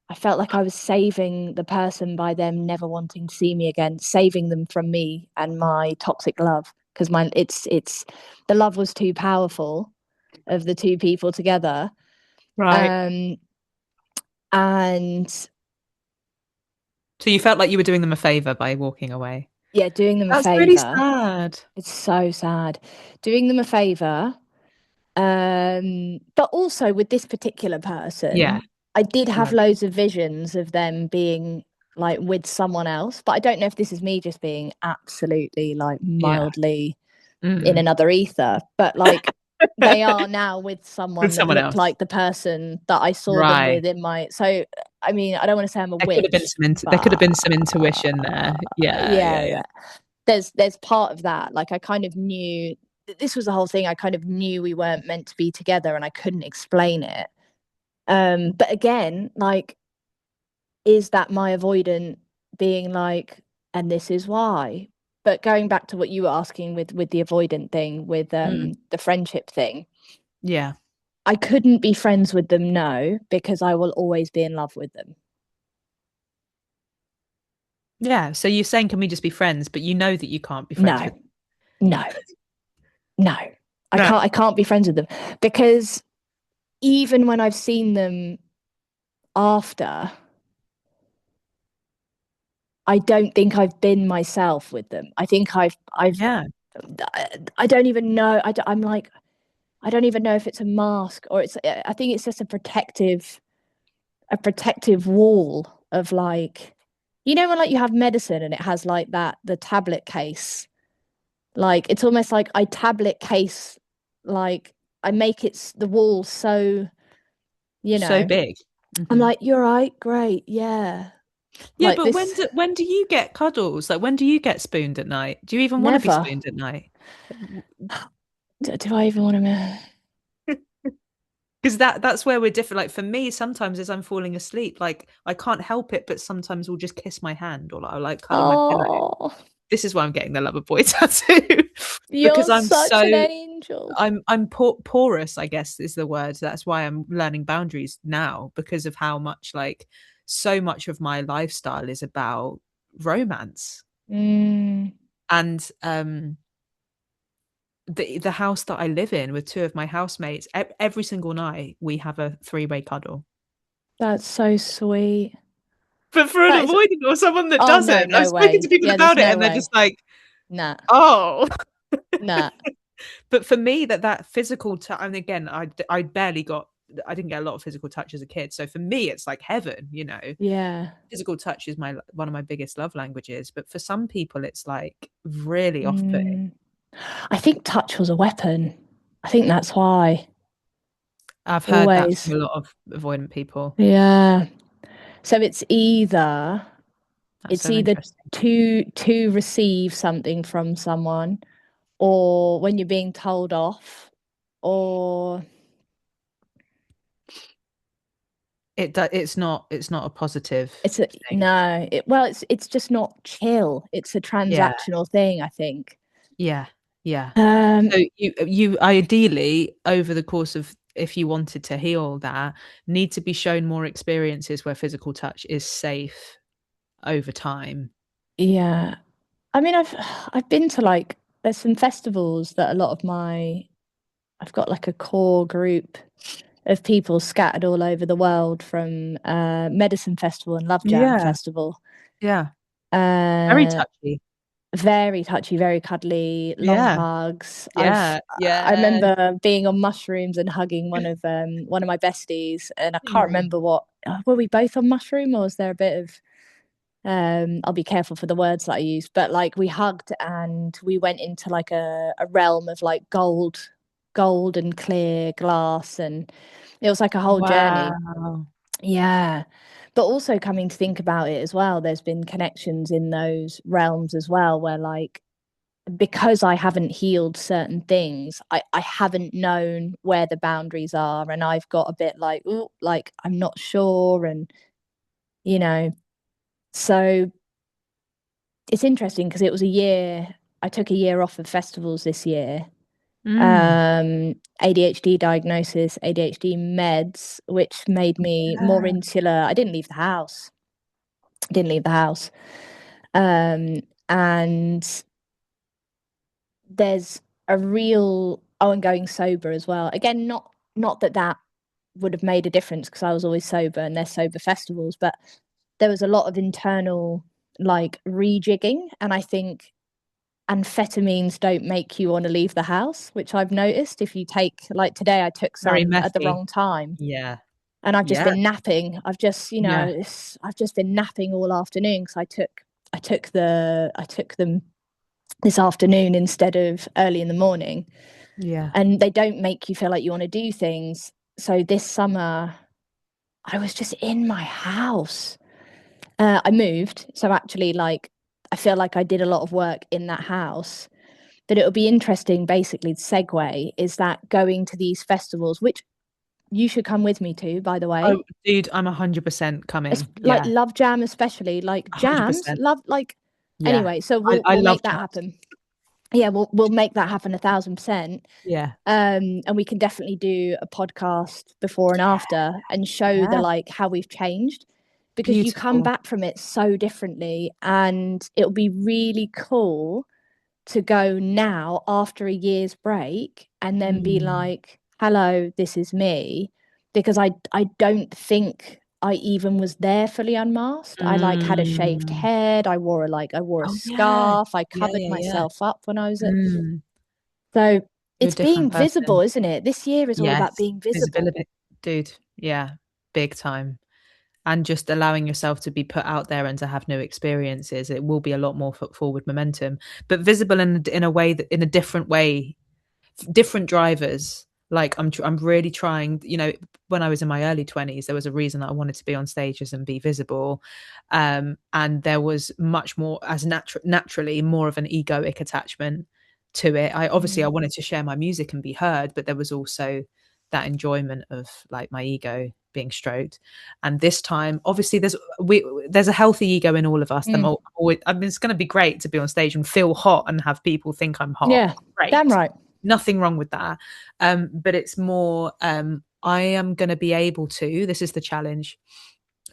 I felt like I was saving the person by them never wanting to see me again, saving them from me and my toxic love. Because it's the love was too powerful of the two people together. Right. Um, and So you felt like you were doing them a favor by walking away. yeah, doing them a That's really favor. sad. It's so sad. Doing them a favor. But also with this particular Yeah. person, I did have Right. loads of visions of them being like with someone else. But I don't know if this is me just being absolutely like Yeah. mildly in Mm. another ether. But like they are now with With someone that someone looked else. like the person that I saw them Right. with in my. So I mean, I don't want to say I'm a There could have been witch, some there could have but been some intuition there. Yeah, yeah, yeah, yeah. yeah. There's part of that. Like I kind of knew this was the whole thing. I kind of knew we weren't meant to be together, and I couldn't explain it. But again, like, is that my avoidant being like, and this is why? But going back to what you were asking with the avoidant thing, with Mm. the friendship thing, Yeah. I couldn't be friends with them, no, because I will always be in love with them. Yeah. So you're saying, can we just be friends? But you know that you can't be friends with. No, no, no. No. I can't be friends with them because even when I've seen them after, I don't think I've been myself with them. I think Yeah. I don't even know. I'm like, I don't even know if it's a mask or it's, I think it's just a protective wall of like, you know, when like you have medicine and it has like that, the tablet case, like it's almost like I tablet case, like I make it the wall so, you So know, big. I'm Hmm. like, you're right, great, yeah. Yeah, Like but when this, do you get cuddles? Like when do you get spooned at night? Do you even want to be never. spooned at night? Do I even want to? Because that's where we're different. Like for me, sometimes as I'm falling asleep, like I can't help it, but sometimes we'll just kiss my hand or I'll like cuddle my pillow. Oh, This is why I'm getting the lover boy tattoo because you're such an angel. I'm porous, I guess is the word. That's why I'm learning boundaries now because of how much like so much of my lifestyle is about romance. Mm, And the house that I live in with two of my housemates, every single night we have a three-way cuddle. that's so sweet. But for an That is. avoidant or someone that Oh no, doesn't, I've no spoken way. to people Yeah, there's about it no and they're just way. like, Nah, oh. nah. But for me, that physical touch, and again, I barely got, I didn't get a lot of physical touch as a kid. So for me, it's like heaven, you know. Yeah. Physical touch is my one of my biggest love languages, but for some people, it's like really off-putting. Mm. I think touch was a weapon. I think that's why. I've heard that from Always. a lot of avoidant people. Yeah. So That's it's so either interesting. to receive something from someone, or when you're being told off, or It's not a positive it's a thing. no. Well, it's just not chill. It's a Yeah, transactional thing, I think. yeah, yeah. Um, So you ideally over the course of if you wanted to heal that need to be shown more experiences where physical touch is safe over time. yeah. I mean, I've been to like there's some festivals that a lot of my I've got like a core group of people scattered all over the world from Medicine Festival and Love Jam Yeah, Festival. yeah. Very Uh, touchy. very touchy, very cuddly, long Yeah, hugs. yeah, I yeah. remember being on mushrooms and hugging one of my besties, and I can't Mm. remember what were we both on mushroom, or was there a bit of I'll be careful for the words that I use, but like we hugged and we went into like a realm of like gold and clear glass, and it was like a whole journey. Wow. Yeah. But also coming to think about it as well, there's been connections in those realms as well, where like because I haven't healed certain things, I haven't known where the boundaries are, and I've got a bit like, oh, like I'm not sure, and you know, so it's interesting because it was a year. I took a year off of festivals this year, Mm. ADHD diagnosis, ADHD meds, which made me more insular. I didn't leave the house. Didn't leave the house. And there's a real and going sober as well. Again, not that would have made a difference because I was always sober and there's sober festivals, but there was a lot of internal like rejigging. And I think amphetamines don't make you want to leave the house, which I've noticed. If you take, like today, I took Very some at the messy. wrong time Yeah. and I've just Yeah. been napping. I've just, Yeah. I've just been napping all afternoon because I took them this afternoon instead of early in the morning. Yeah. And they don't make you feel like you want to do things. So this summer, I was just in my house. I moved. So actually, like, I feel like I did a lot of work in that house. But it'll be interesting, basically, the segue is that going to these festivals, which you should come with me to, by the Oh, way. dude, I'm 100% It's coming. like Yeah. Love Jam, especially like jams, 100%. love like Yeah. anyway, so I we'll love make that jazz. happen. Yeah, we'll make that happen 1,000%. Yeah. And we can definitely do a podcast before and after and show the Yeah. like how we've changed because you come Beautiful. back from it so differently and it'll be really cool to go now after a year's break and then be Mm. like, hello, this is me. Because I don't think I even was there fully unmasked. I like had a shaved Mm. head. I wore a Oh, yeah. scarf. I Yeah, covered yeah, yeah. myself up when I was at. Mm. So You're a it's different being visible, person. isn't it? This year is all about Yes. being visible. Visibility, dude. Yeah. Big time. And just allowing yourself to be put out there and to have new experiences, it will be a lot more forward momentum, but visible in a way that in a different way, different drivers. Like I'm really trying, when I was in my early 20s, there was a reason that I wanted to be on stages and be visible. And there was much more as naturally more of an egoic attachment to it. I Mm. wanted to share my music and be heard, but there was also that enjoyment of like my ego being stroked. And this time, obviously, there's a healthy ego in all of us. Mm. I mean, it's going to be great to be on stage and feel hot and have people think I'm hot. Yeah, damn Great, right. nothing wrong with that. But it's more, I am going to be able to, this is the challenge,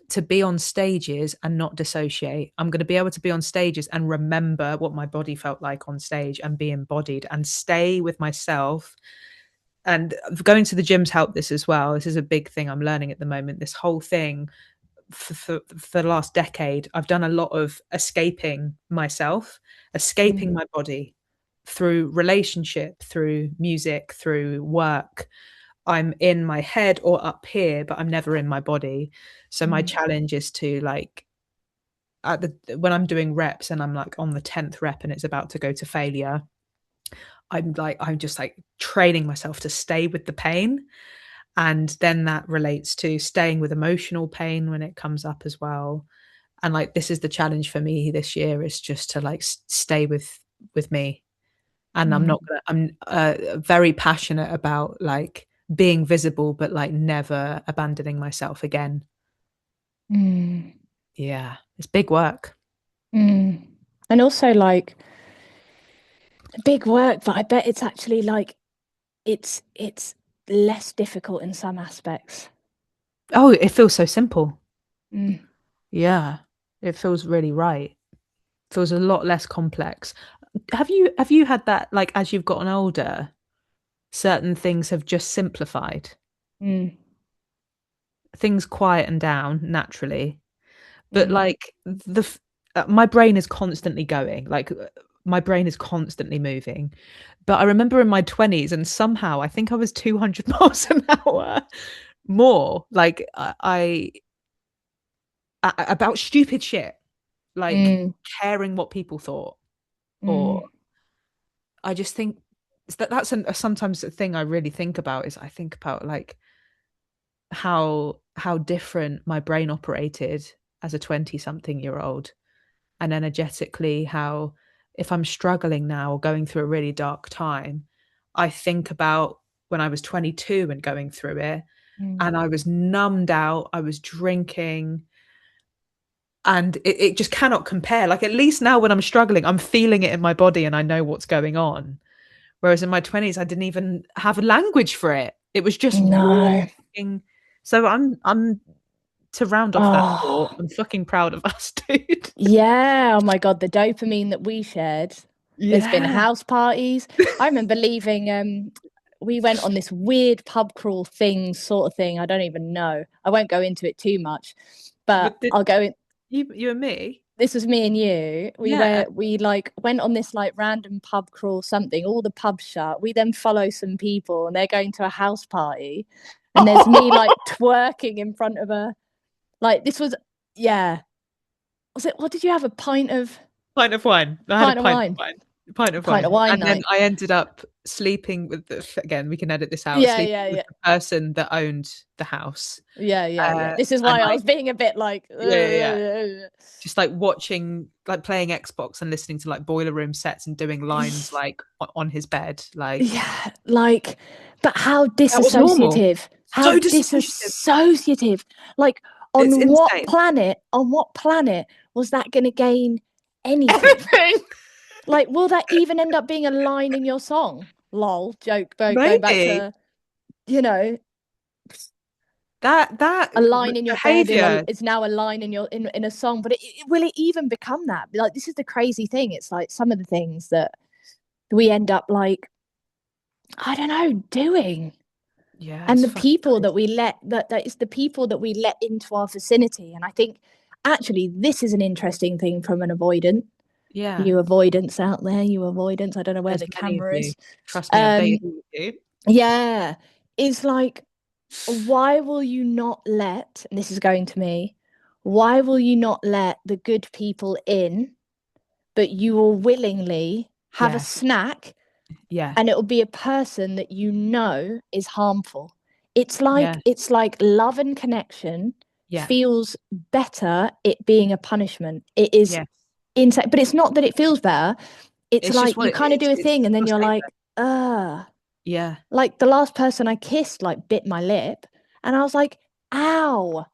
to be on stages and not dissociate. I'm going to be able to be on stages and remember what my body felt like on stage and be embodied and stay with myself. And going to the gym's helped this as well. This is a big thing I'm learning at the moment. This whole thing for the last decade, I've done a lot of escaping myself, Mm. escaping my body through relationship, through music, through work. I'm in my head or up here, but I'm never in my body. So my Mm. challenge is to like when I'm doing reps and I'm like on the 10th rep and it's about to go to failure, I'm just like training myself to stay with the pain. And then that relates to staying with emotional pain when it comes up as well. And like this is the challenge for me this year, is just to like stay with me. And Mm. I'm very passionate about like being visible but like never abandoning myself again. Mm. Yeah, it's big work. Mm. And also like big work, but I bet it's actually like it's less difficult in some aspects. Oh, it feels so simple. Mm. Yeah, it feels really right. It feels a lot less complex. Have you had that, like, as you've gotten older, certain things have just simplified, Mm. things quieten down naturally, but Mm. like my brain is constantly going, like my brain is constantly moving. But I remember in my 20s, and somehow I think I was 200 miles an hour more, like about stupid shit, like Mm. caring what people thought. Or Mm. I just think sometimes a thing I really think about, is I think about like how different my brain operated as a 20 something year old, and energetically how, if I'm struggling now or going through a really dark time, I think about when I was 22 and going through it, Mm. and I was numbed out, I was drinking, and it just cannot compare. Like, at least now when I'm struggling, I'm feeling it in my body and I know what's going on. Whereas in my 20s, I didn't even have a language for it. It was just raw. No. So I'm to round off that thought, Oh, I'm fucking proud of us, dude. yeah. Oh my God, the dopamine that we shared. There's been Yeah. house parties. I remember leaving. We went on this weird pub crawl thing, sort of thing. I don't even know. I won't go into it too much, but But did I'll go in. you and me? This was me and you. Yeah. We like went on this like random pub crawl something. All the pubs shut. We then follow some people, and they're going to a house party, and there's me like twerking in front of a like this was yeah. Was it? What did you have? A Pint of wine. I had a pint of pint of wine, wine. A pint of pint of wine. wine And then night. I ended up sleeping with again, we can edit this out, Yeah, sleeping yeah, with yeah. the person that owned the house. Yeah, yeah, yeah. This is And why I like, was being a bit like, yeah. Just like watching, like playing Xbox and listening to like Boiler Room sets and doing lines like on his bed. Like, yeah, like, but how that was normal. disassociative? How So dissociative. disassociative? Like, It's insane. on what planet was that going to gain anything? Like, will that even end up being a line in your song? Lol, joke, going back Maybe to, you know, that a line in your bed behavior. is now a line in your in a song. But will it even become that? Like, this is the crazy thing. It's like some of the things that we end up like, I don't know, doing. Yeah, And it's the fucking people that crazy. we let that is the people that we let into our vicinity. And I think actually this is an interesting thing from an avoidant. Yeah, You avoidance out there, you avoidance. I don't know where there's the many of camera you. is. Trust me, I've Um, dated you. yeah, is like, why will you not let, and this is going to me, why will you not let the good people in, but you will willingly have a Yeah, snack yeah, and it will be a person that you know is harmful. yeah, It's like love and connection yeah. feels better it being a punishment. It is Yes, insane, but it's not that it feels better. It's it's just like what you it kind of is. do a It's thing and then feel you're safer. like, uh Yeah, like the last person I kissed like bit my lip and I was like, ow,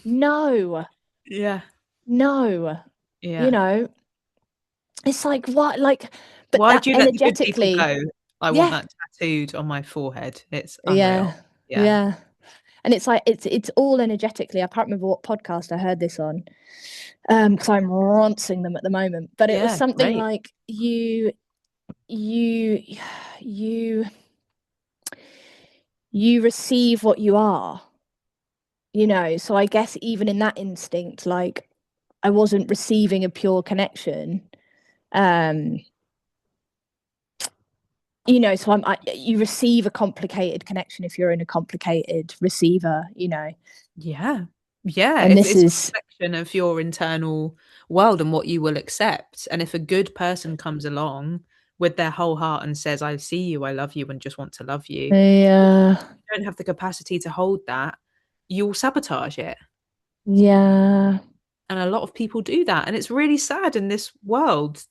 no, yeah, no. You yeah. know, it's like what like but Why that do you let the good people energetically, go? I want yeah, that tattooed on my forehead. It's unreal. yeah, Yeah, yeah. And it's like it's all energetically. I can't remember what podcast I heard this on, because I'm rinsing them at the moment. But it was yeah, something great. like you you you receive what you are, you know. So I guess even in that instinct, like I wasn't receiving a pure connection. Um, you know, so you receive a complicated connection if you're in a complicated receiver, you know. Yeah, yeah. And this It's a is reflection of your internal world and what you will accept. And if a good person comes along with their whole heart and says, "I see you, I love you, and just want to love you," yeah, you don't have the capacity to hold that, you'll sabotage it. yeah. And a lot of people do that. And it's really sad in this world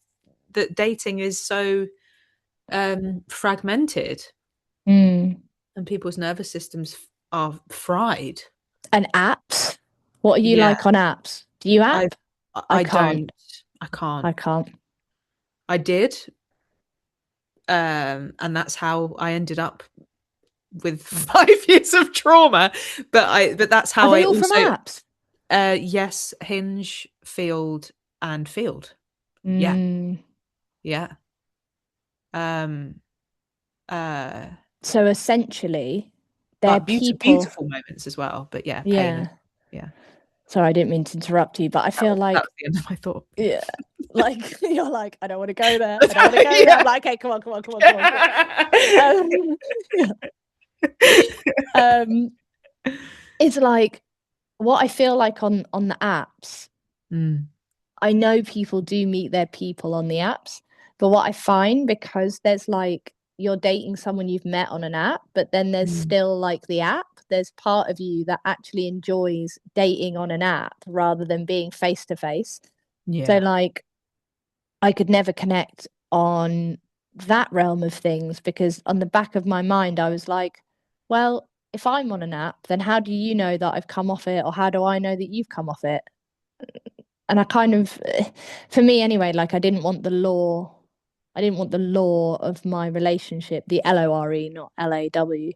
that dating is so fragmented Mm. and people's nervous systems are fried. And apps. What are you Yeah, like on apps? Do you I app? I I can't. don't. I can't. I can't. I did, and that's how I ended up with 5 years of trauma. But that's Are how they I all from also apps? yes, Hinge, Field, and Field. Yeah, Mm. yeah. Um, uh, So essentially, they're but people. beautiful moments as well. But yeah, pain. Yeah. Yeah, Sorry, I didn't mean to interrupt you, but I feel that like, was the end of my thought. yeah, like you're like, I don't want to go there. I don't want to go there. I'm like, okay, come on, come on, come on, come on, come on. Yeah. Um, it's like what I feel like on the apps. Mm, I know people do meet their people on the apps, but what I find because there's like you're dating someone you've met on an app, but then there's mm, still like the app. There's part of you that actually enjoys dating on an app rather than being face to face. So yeah, like I could never connect on that realm of things because on the back of my mind I was like, well, if I'm on an app, then how do you know that I've come off it or how do I know that you've come off it? And I kind of, for me anyway, like I didn't want the law. I didn't want the law of my relationship, the LORE, not LAW,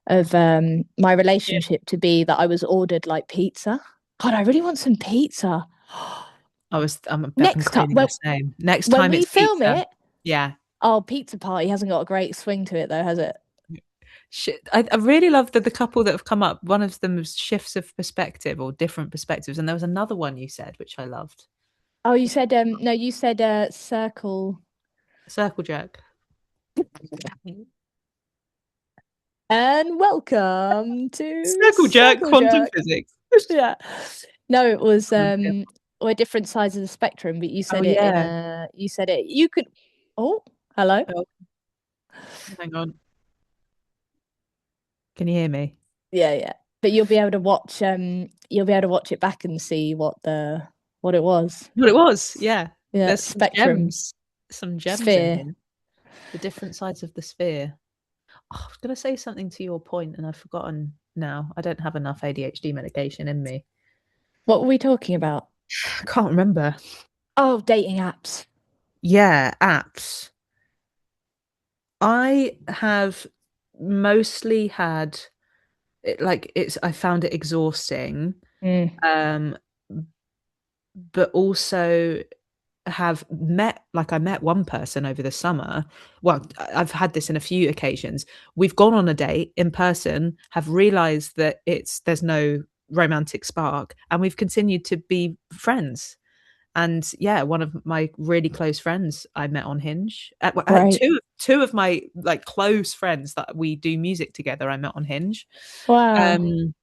of my Yeah. relationship to be that I was ordered like pizza. God, I really want some pizza. I've been Next time, craving the well, same. Next when time we it's film pizza. it, Yeah. oh, Pizza Party hasn't got a great swing to it though, has it? Shit. I really love the couple that have come up. One of them was shifts of perspective or different perspectives, and there was another one you said which I loved. Oh, you said no, you said circle. Circle jerk. And welcome to Circle jerk. Circle Quantum Jerk. physics. Yeah. No, it was Oh, dear. we're different sides of the spectrum, but you Oh, said it in yeah. a you said it you could oh, hello. Oh, hang on. Can you hear me? Yeah, yeah. But you'll be able to watch it back and see what it was. What it was. Yeah. Yeah, There's spectrum, some gems in sphere. here. The different sides of the sphere. Oh, I was going to say something to your point, and I've forgotten now. I don't have enough ADHD medication in me. What were we talking about? I can't remember. Oh, dating apps. Yeah, apps. I have mostly had I found it exhausting. Mm, Um, but also have met I met one person over the summer. Well, I've had this in a few occasions. We've gone on a date in person, have realized that there's no romantic spark, and we've continued to be friends. And yeah, one of my really close friends I met on Hinge. great. Two of my like close friends that we do music together, I met on Hinge. Wow. Um,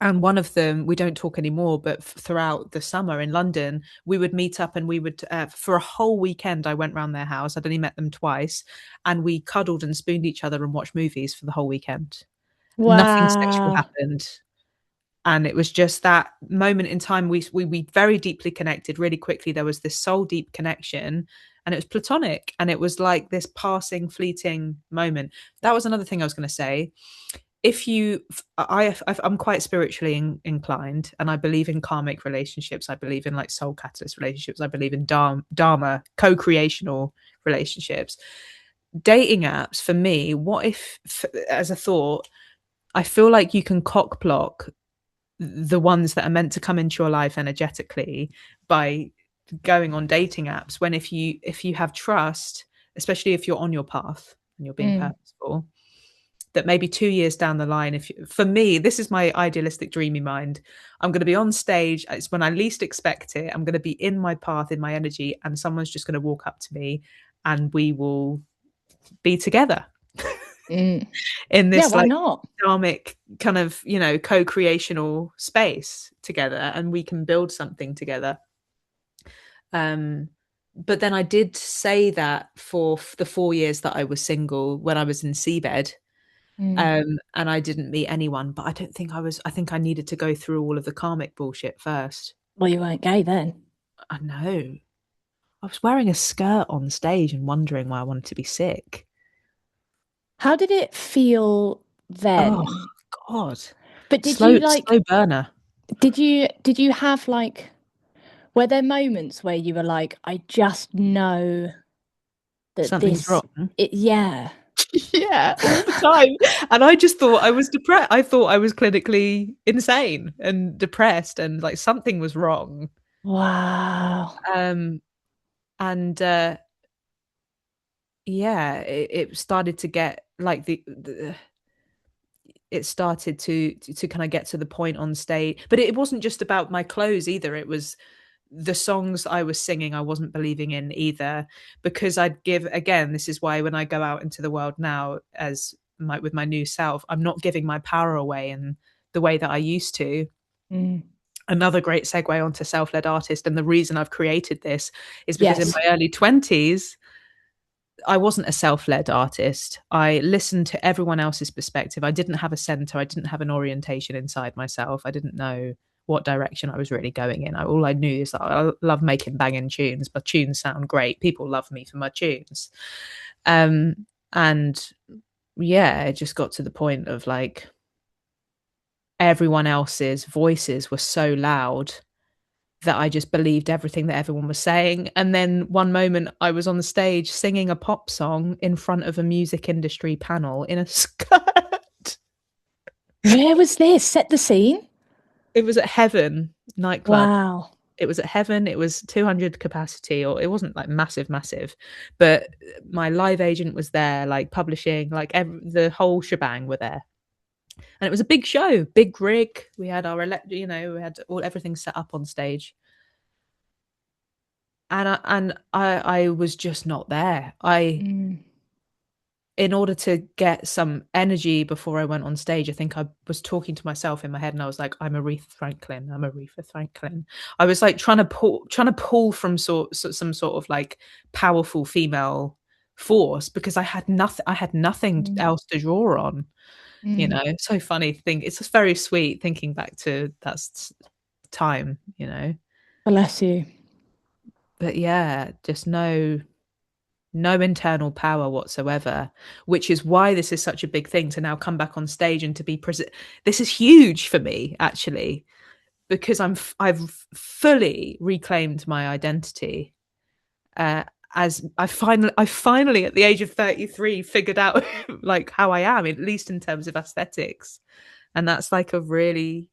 and one of them, we don't talk anymore, but throughout the summer in London, we would meet up and we would, for a whole weekend, I went round their house. I'd only met them twice, and we cuddled and spooned each other and watched movies for the whole weekend. Nothing sexual Wow. happened. And it was just that moment in time, we very deeply connected really quickly. There was this soul deep connection, and it was platonic. And it was like this passing, fleeting moment. That was another thing I was going to say. If you I'm quite spiritually inclined, and I believe in karmic relationships. I believe in like soul catalyst relationships. I believe in dharma co-creational relationships. Dating apps for me, what if, as a thought, I feel like you can cock block the ones that are meant to come into your life energetically by going on dating apps, when if you have trust, especially if you're on your path and you're being Mm, purposeful, that maybe 2 years down the line, if for me, this is my idealistic dreamy mind, I'm going to be on stage, it's when I least expect it, I'm going to be in my path, in my energy, and someone's just going to walk up to me and we will be together mm. in Yeah, this why like not? dharmic kind of, co-creational space together, and we can build something together. um but then I did say that for the 4 years that I was single, when I was in seabed. Mm. And I didn't meet anyone, but I think I needed to go through all of the karmic bullshit first. Well, you weren't gay then. I know. I was wearing a skirt on stage and wondering why I wanted to be sick. How did it feel Oh then? God. But Slow burner. did you have like were there moments where you were like, I just know that Something's this wrong. it yeah. Yeah, all the time. And I just thought I was depressed. I thought I was clinically insane and depressed, and like something was wrong. Wow. Um and yeah, it started to get like it started to kind of get to the point on stage, but it wasn't just about my clothes either. It was the songs I was singing I wasn't believing in either, because I'd give, again, this is why when I go out into the world now as with my new self, I'm not giving my power away in the way that I used to. Mm. Another great segue onto self-led artist, and the reason I've created this is because in Yes. my early 20s I wasn't a self-led artist. I listened to everyone else's perspective. I didn't have a center. I didn't have an orientation inside myself. I didn't know what direction I was really going in. All I knew is that I love making banging tunes. My tunes sound great. People love me for my tunes. And yeah, it just got to the point of like everyone else's voices were so loud that I just believed everything that everyone was saying. And then one moment I was on the stage singing a pop song in front of a music industry panel in a skirt. Where was this? Set the scene. It was at Heaven nightclub. Wow. It was at Heaven. It was 200 capacity, or it wasn't like massive, but my live agent was there, like publishing, like the whole shebang were there. And it was a big show, big rig. We had our we had everything set up on stage. And I was just not there. In order to get some energy before I went on stage, I think I was talking to myself in my head, and I was like, I'm Aretha Franklin. I'm Aretha Franklin. I was like trying to pull from some sort of like powerful female force, because I had nothing else to draw on. So funny thing. It's just very sweet thinking back to that time. Bless you. But yeah, just no internal power whatsoever, which is why this is such a big thing to now come back on stage and to be present. This is huge for me, actually, because I've fully reclaimed my identity. As I finally at the age of 33 figured out like how I am, at least in terms of aesthetics. And that's like a really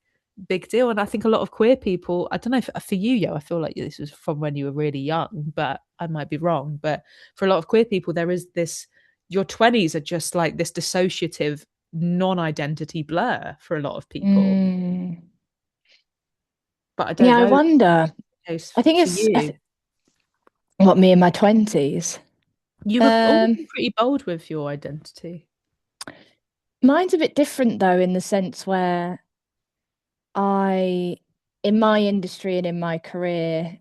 big deal. And I think a lot of queer people, I don't know if for you, Yo, I feel like this was from when you were really young, but I might be wrong. But for a lot of queer people, there is this, your 20s are just like this dissociative non-identity blur for a lot of people. But I don't Yeah, I know wonder. I think for it's you. what, me in my 20s. You have always been pretty bold with your identity. Mine's a bit different though, in the sense where in my industry and in my career,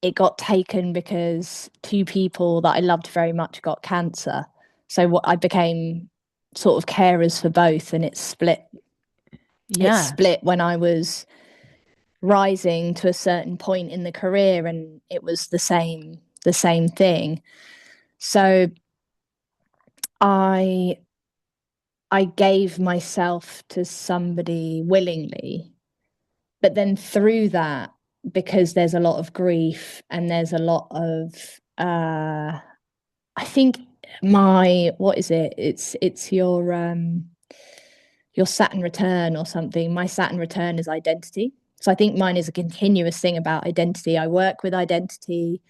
it got taken because two people that I loved very much got cancer. So what I became sort of carers for both, and it split. It Yeah. split when I was rising to a certain point in the career, and it was the same thing. So I I gave myself to somebody willingly, but then through that, because there's a lot of grief and there's a lot of I think my what is it? It's your Saturn return or something. My Saturn return is identity. So I think mine is a continuous thing about identity. I work with identity.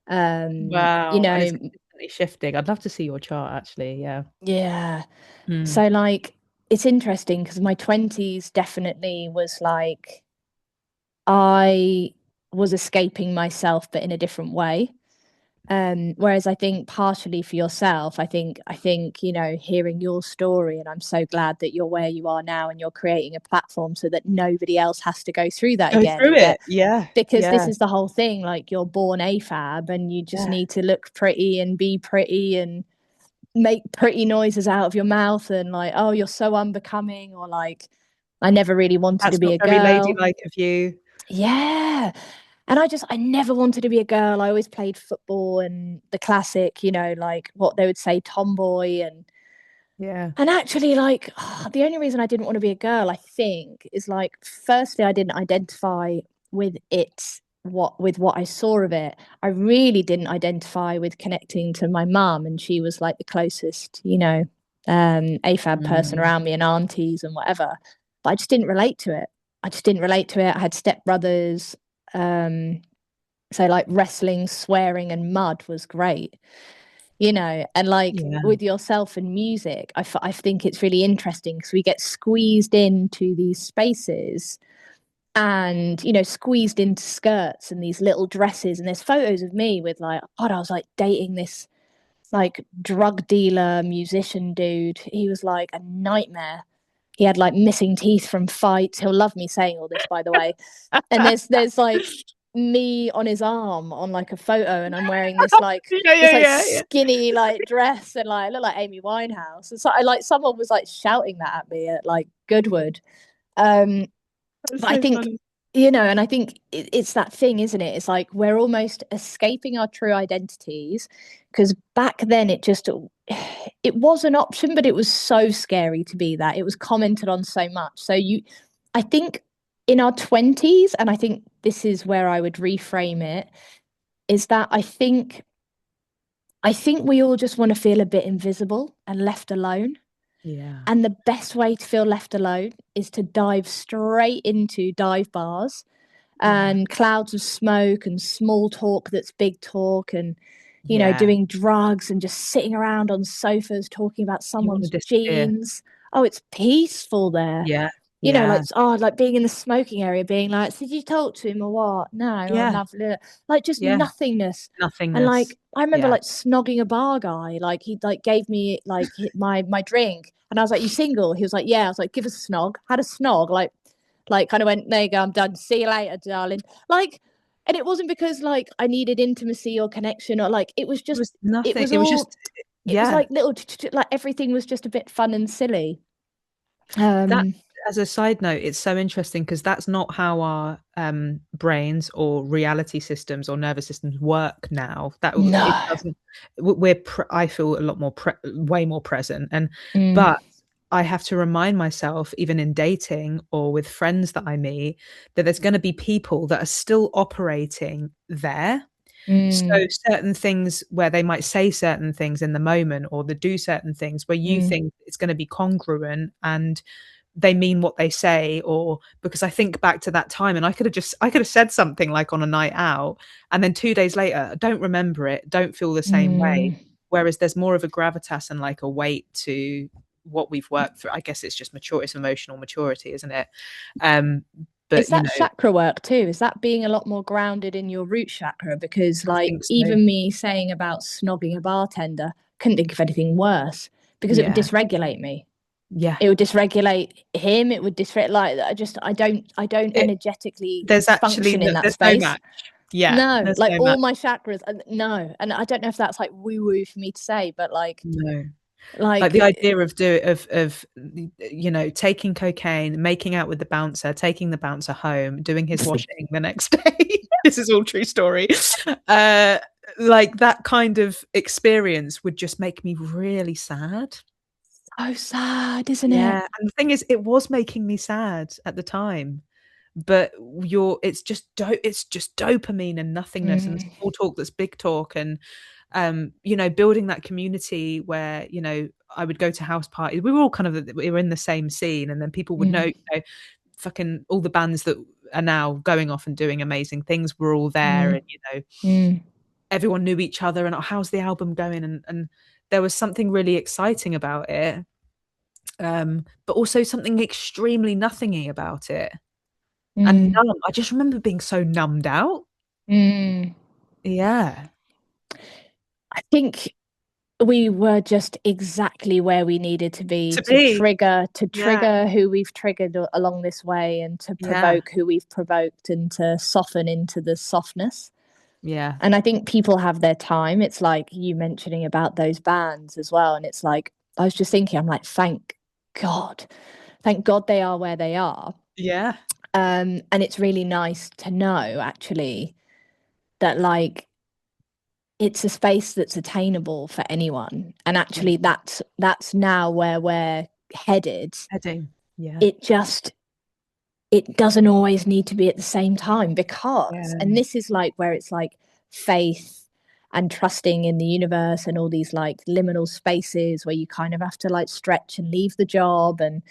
Wow. And it's constantly shifting. I'd love to see your chart, actually. Yeah. Yeah. Mm. So like it's interesting because my 20s definitely was like I was escaping myself, but in a different way. Whereas I think partially for yourself, I think, hearing your story, and I'm so glad that you're where you are now and you're creating a platform so that nobody else has to go through that Go again through and it. get, Yeah. because this Yeah. is the whole thing, like you're born AFAB and you just Yeah. need to look pretty and be pretty and make pretty noises out of your mouth and like, oh, you're so unbecoming, or like, I never really wanted to That's be not a very girl. ladylike of you. Yeah. And I never wanted to be a girl. I always played football and the classic, like what they would say, tomboy. Yeah. And actually, like, the only reason I didn't want to be a girl, I think, is like, firstly, I didn't identify with it, with what I saw of it. I really didn't identify with connecting to my mum, and she was like the closest, AFAB person Mm. around me, and aunties and whatever. But I just didn't relate to it. I just didn't relate to it. I had stepbrothers. So like wrestling, swearing, and mud was great, and like Yeah. with yourself and music, I think it's really interesting because we get squeezed into these spaces and, squeezed into skirts and these little dresses. And there's photos of me with like, God, I was like dating this like drug dealer musician dude. He was like a nightmare. He had like missing teeth from fights. He'll love me saying all this, by the way. And there's like me on his arm on like a photo, and I'm wearing this like Yeah. skinny like dress, and like I look like Amy Winehouse. And so I like someone was like shouting that at me at like Goodwood. That's But I so think, funny. and I think it's that thing, isn't it? It's like we're almost escaping our true identities, because back then it was an option, but it was so scary to be that. It was commented on so much. So I think in our 20s, and I think this is where I would reframe it, is that I think we all just want to feel a bit invisible and left alone. Yeah. And the best way to feel left alone is to dive straight into dive bars Yeah. and clouds of smoke and small talk that's big talk, and Yeah. doing drugs and just sitting around on sofas talking about You want to someone's disappear. jeans. Oh, it's peaceful there. Yeah. Like, Yeah. oh, like being in the smoking area, being like, did you talk to him or what? No, I Yeah. love it. Like just Yeah. nothingness. And Nothingness. like I remember Yeah. like snogging a bar guy. Like he like gave me like my drink, and I was like, "You single?" He was like, "Yeah." I was like, "Give us a snog." Had a snog. Like kind of went, "There you go, I'm done. See you later, darling." Like, and it wasn't because like I needed intimacy or connection, or like It was nothing. It was all just, it was yeah. like little like everything was just a bit fun and silly. That, Um, as a side note, it's so interesting because that's not how our brains or reality systems or nervous systems work now. That it no. doesn't. I feel a lot more, way more present, and Mm, but I have to remind myself, even in dating or with friends that I meet, that there's going to be people that are still operating there. So mm, certain things where they might say certain things in the moment or they do certain things where you mm, think it's going to be congruent and they mean what they say, or because I think back to that time and I could have said something like on a night out and then 2 days later I don't remember it, don't feel the same way, mm. whereas there's more of a gravitas and like a weight to what we've worked through. I guess it's just mature, it's emotional maturity, isn't it? um Is but that chakra work too? Is that being a lot more grounded in your root chakra? Because I like think so. even me saying about snogging a bartender, couldn't think of anything worse because it would Yeah. dysregulate me. Yeah. It would dysregulate him. It would dysregulate like I don't it, energetically there's actually function in that there's no space. match. Yeah, No, there's like no all match. my chakras, no. And I don't know if that's like woo woo for me to say, but No. Like like the idea of taking cocaine, making out with the bouncer, taking the bouncer home, doing his washing the next day. This is all true story. uh like that kind of experience would just make me really sad. so sad, isn't it? Yeah, and the thing is it was making me sad at the time, but it's just dopamine and nothingness and the Mm, small talk that's big talk, and building that community where I would go to house parties. We were all kind of we were in the same scene, and then people would know, mm, fucking all the bands that are now going off and doing amazing things were all there, mm, and mm, everyone knew each other, and how's the album going, and there was something really exciting about it, but also something extremely nothingy about it and mm, numb. I just remember being so numbed out. mm. Yeah. I think we were just exactly where we needed to be To be. to Yeah. trigger who we've triggered along this way, and to Yeah. provoke who we've provoked, and to soften into the softness. Yeah. And I think people have their time. It's like you mentioning about those bands as well. And it's like, I was just thinking, I'm like, God, thank God they are where they are. Yeah. And it's really nice to know actually that like it's a space that's attainable for anyone. And Yeah. actually that's now where we're headed. Heading. Yeah. It just it doesn't always need to be at the same time, because, and Yeah. this is like where it's like faith and trusting in the universe and all these like liminal spaces where you kind of have to like stretch and leave the job, and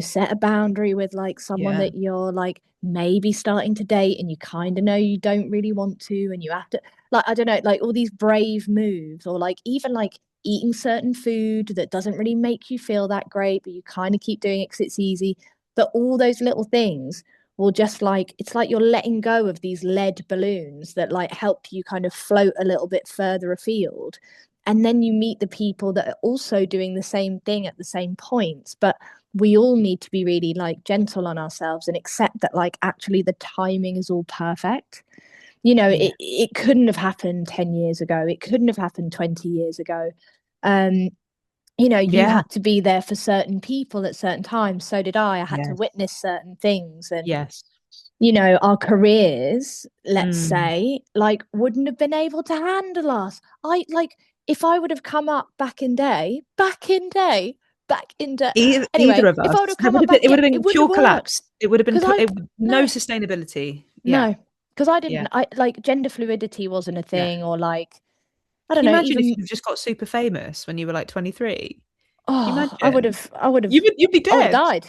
set a boundary with like someone Yeah. that you're like maybe starting to date, and you kind of know you don't really want to, and you have to, like, I don't know, like all these brave moves, or like even like eating certain food that doesn't really make you feel that great, but you kind of keep doing it because it's easy. That all those little things will just like, it's like you're letting go of these lead balloons that like help you kind of float a little bit further afield, and then you meet the people that are also doing the same thing at the same points. But we all need to be really like gentle on ourselves and accept that like actually the timing is all perfect. Yeah. It couldn't have happened 10 years ago, it couldn't have happened 20 years ago. um you Yeah. had to be there for certain people at certain times. So did I had to Yes. witness certain things. And Yes. our careers, let's Mm. say, like wouldn't have been able to handle us. I like, if I would have come up back in day, back into. Either Anyway, of if us, I would have there come would up have been, back, it would have it been wouldn't pure have worked collapse. It would have been because I no no sustainability. Yeah, no because I yeah. didn't. I like gender fluidity wasn't a Yeah. thing, or like I don't Can you know. imagine if Even you just got super famous when you were like 23? Can you oh, imagine? You'd be I would have dead. died.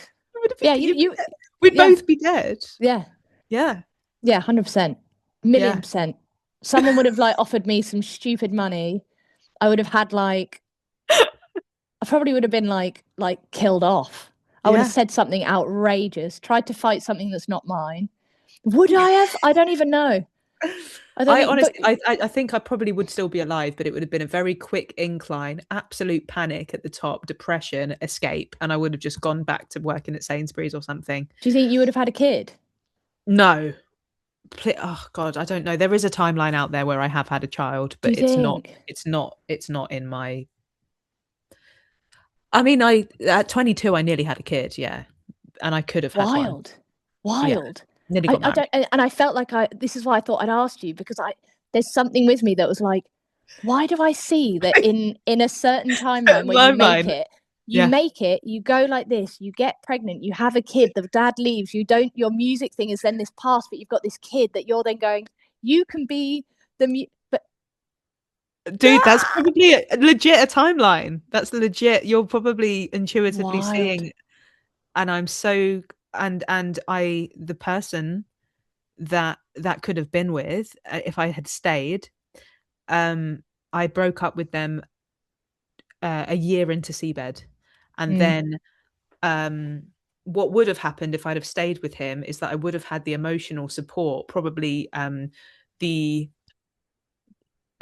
Yeah, You'd be you dead. We'd yeah both be dead. yeah Yeah. yeah 100%, million Yeah. percent. Someone would have like offered me some stupid money. I would have had like I probably would have been like killed off. I would have Yeah. said something outrageous, tried to fight something that's not mine. Would I have? I don't even know. I don't I think, but honestly, I think I probably would still be alive, but it would have been a very quick incline, absolute panic at the top, depression, escape, and I would have just gone back to working at Sainsbury's or something. do you think you would have had a kid? No, oh God, I don't know. There is a timeline out there where I have had a child, Do but you think? it's not in my. I mean, I at 22, I nearly had a kid, yeah, and I could have had one, Wild, yeah. wild. Nearly got I married. don't, and I felt like this is why I thought I'd asked you because there's something with me that was like, why do I see that in a certain timeline where My mind, you yeah. make it, you go like this, you get pregnant, you have a kid, the dad leaves, you don't, your music thing is then this past, but you've got this kid that you're then going, you can be but Dude, that's probably a legit a timeline. That's legit. You're probably intuitively wild. seeing, and I'm so and I the person that could have been with if I had stayed. Um, I broke up with them a year into seabed, and Mm. then um, what would have happened if I'd have stayed with him is that I would have had the emotional support, probably the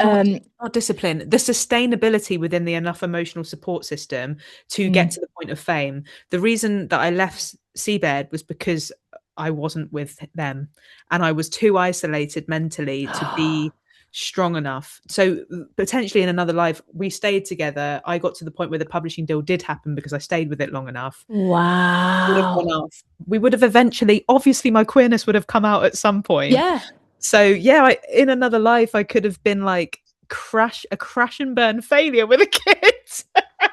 not Um, not discipline, the sustainability within the enough emotional support system to get mm. to the point of fame. The reason that I left Seabed was because I wasn't with them and I was too isolated mentally to be strong enough. So potentially in another life, we stayed together. I got to the point where the publishing deal did happen because I stayed with it long enough. Would have gone Wow. off. We would have eventually, obviously, my queerness would have come out at some point. Yeah. So yeah, in another life, I could have been like a crash and burn failure with a kid.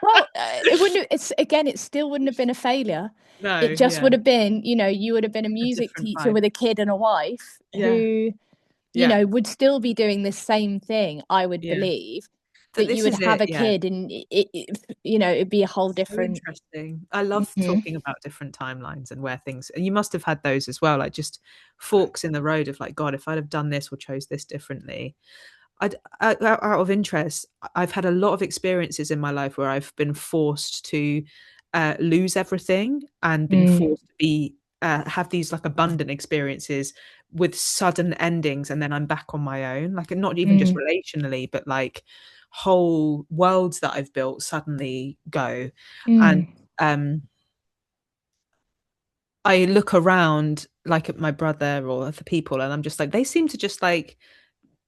Well, it wouldn't. It's again. It still wouldn't have been a failure. It No, just yeah, would have been. You would have been a a music different teacher vibe. with a kid and a wife Yeah, who, yeah, would still be doing the same thing. I would yeah. believe, But but you this would is have it. a Yeah, kid, and it'd be a whole so different. interesting. I love Mhm. talking about different timelines and where things. And you must have had those as well, like just forks in the road of like, God, if I'd have done this or chose this differently. Out of interest, I've had a lot of experiences in my life where I've been forced to lose everything and been Mm, forced to be have these like abundant experiences with sudden endings, and then I'm back on my own. Like not even just mm, relationally, but like whole worlds that I've built suddenly go, and mm, um, I look around like at my brother or other people, and I'm just like they seem to just like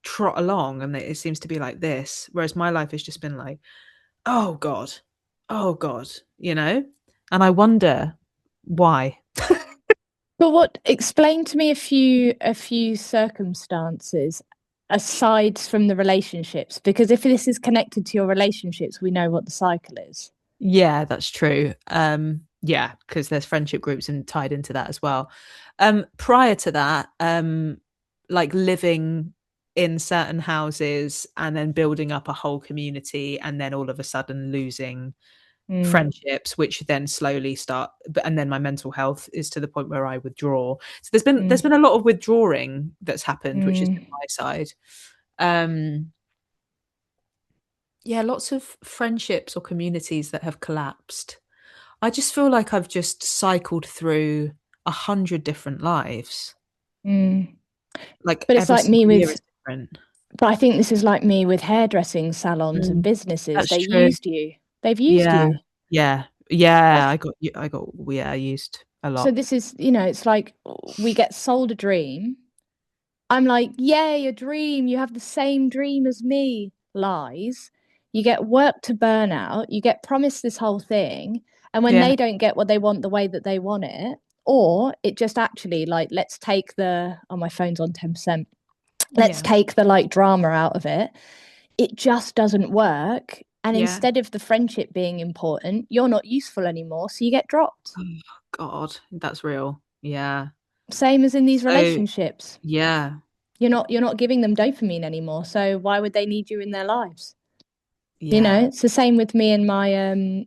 trot along and it seems to be like this, whereas my life has just been like, oh god, oh god, you know. And I wonder why. But what? Explain to me a few circumstances aside from the relationships, because if this is connected to your relationships, we know what the cycle is. Yeah, that's true. Yeah, because there's friendship groups and tied into that as well. Prior to that, like living in certain houses and then building up a whole community and then all of a sudden losing Mm, friendships, which then slowly start, but and then my mental health is to the point where I withdraw. So there's been mm, a lot of withdrawing that's happened, which has been mm, my side. um yeah, lots of friendships or communities that have collapsed. I just feel like I've just cycled through 100 different lives. mm. Like But it's every like me single year with, is different. but I think this is like me with hairdressing salons and Mm, businesses. that's true. They've used Yeah, you. yeah, yeah. That's I got yeah used a so lot. this is, it's like we get sold a dream. I'm like, yay, a dream. You have the same dream as me. Lies. You get worked to burnout. You get promised this whole thing. And when Yeah, they don't get what they want the way that they want it, or it just actually like, let's take oh, my phone's on 10%. Let's yeah, take the like drama out of it. It just doesn't work. And Yeah. instead of the friendship being important, you're not useful anymore, so you get dropped. Oh, God, that's real. Yeah. Same as in these So, relationships. yeah. You're not giving them dopamine anymore, so why would they need you in their lives? Yeah. It's the same with me and my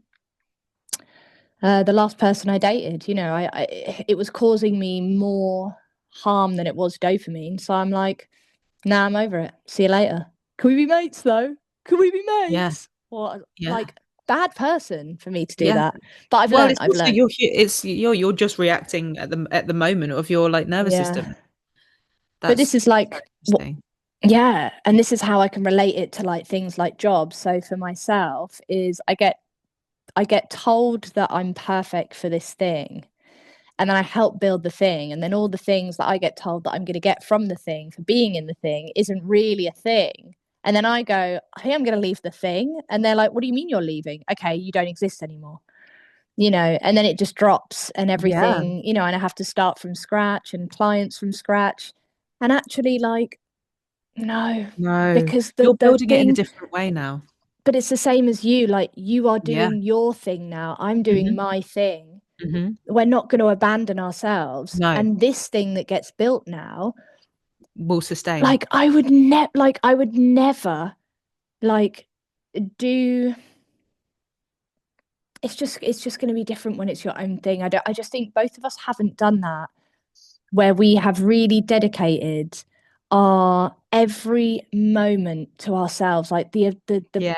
the last person I dated. It was causing me more harm than it was dopamine. So I'm like, nah, I'm over it. See you later. Can we be mates though? Can we be Yeah. mates? Or Yeah. like bad person for me to do Yeah. that. But I've Well, learned. it's I've also learned. you're just reacting at the moment of your like nervous Yeah. system. But this That's is like, interesting. yeah, and this is how I can relate it to like things like jobs. So for myself, is I get told that I'm perfect for this thing, and then I help build the thing, and then all the things that I get told that I'm going to get from the thing for being in the thing isn't really a thing. And then I go, I think I'm going to leave the thing, and they're like, what do you mean you're leaving? Okay, you don't exist anymore. And then it just drops and Yeah. everything, and I have to start from scratch and clients from scratch. And actually, like, no, No, because the you're the building it in a thing, different way now. but it's the same as you. Like, you are Yeah. doing your thing now. I'm doing Hmm. my thing. Hmm. We're not going to abandon ourselves. No, And this thing that gets built now, will sustain. like, I would never, like, do. It's just going to be different when it's your own thing. I just think both of us haven't done that, where we have really dedicated our every moment to ourselves, like the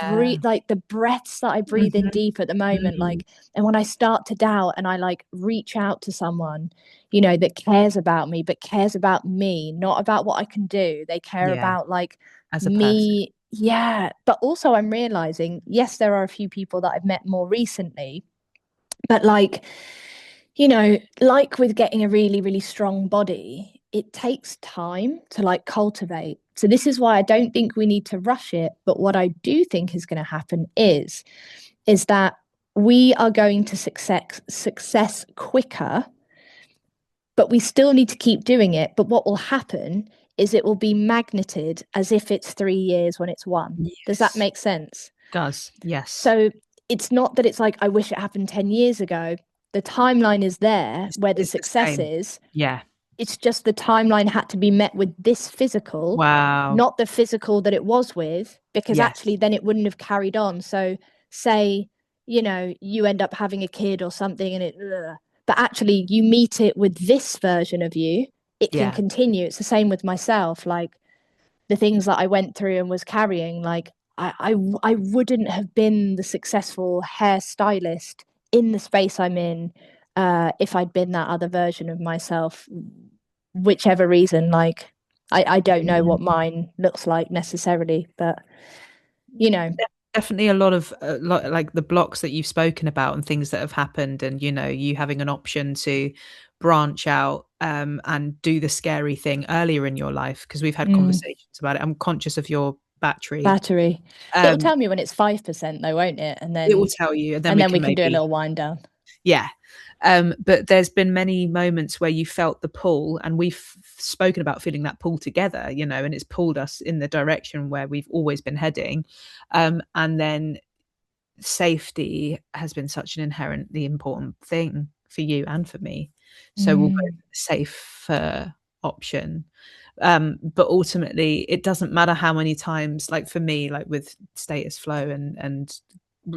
breathe, Yeah. like the breaths that I breathe in Hmm. deep at the moment, Hmm. like, and when I start to doubt and I like reach out to someone, that cares about me, but cares about me, not about what I can do. They care Yeah. about like As a person. me. Yeah, but also I'm realizing, yes, there are a few people that I've met more recently, but like with getting a really, really strong body, it takes time to like cultivate. So this is why I don't think we need to rush it. But what I do think is going to happen is that we are going to success quicker, but we still need to keep doing it. But what will happen is it will be magneted as if it's 3 years when it's one. Does that Yes. make sense? Does. Yes. So it's not that it's like, I wish it happened 10 years ago. The timeline is there where the It's the success same. is. Yeah. It's just the timeline had to be met with this physical, Wow. not the physical that it was with, because actually Yes. then it wouldn't have carried on. So, say, you end up having a kid or something and but actually you meet it with this version of you, it can Yeah. continue. It's the same with myself. Like, the things that I went through and was carrying, like I wouldn't have been the successful hairstylist in the space I'm in if I'd been that other version of myself, whichever reason. Like, I don't know what Mm. mine looks like necessarily, but you know, Definitely a lot of like the blocks that you've spoken about and things that have happened, and you having an option to branch out and do the scary thing earlier in your life, because we've had mm, conversations about it. I'm conscious of your battery. battery. It'll Um, tell me when it's 5% though, won't it? And it will then tell you, and then and we then we can can do a maybe, little wind down. yeah. But there's been many moments where you felt the pull, and we've spoken about feeling that pull together, and it's pulled us in the direction where we've always been heading. And then safety has been such an inherently important thing for you and for me. So we'll go Mm, for the safer option. But ultimately, it doesn't matter how many times, like for me, like with Status Flow and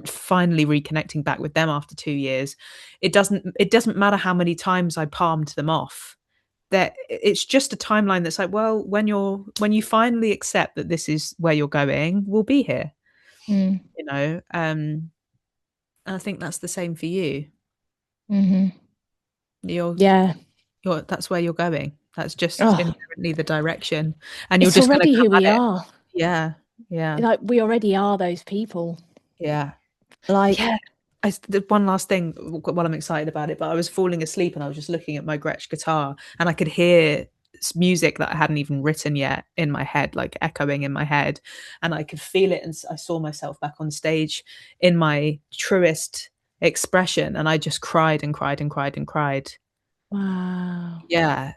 finally reconnecting back with them after 2 years, it doesn't matter how many times I palmed them off. That it's just a timeline that's like, well, when you finally accept that this is where you're going, we'll be here. mm, And I think that's the same for you. mm-hmm. You're Yeah. that's where you're going. That's just Oh, inherently the direction. And you're it's just gonna already come who we at it. are. Yeah. Yeah. Like, we already are those people. Yeah. Like, Yeah. The one last thing while I'm excited about it, but I was falling asleep and I was just looking at my Gretsch guitar, and I could hear music that I hadn't even written yet in my head, like echoing in my head, and I could feel it. And I saw myself back on stage in my truest expression, and I just cried and cried and cried and cried. wow. Yeah,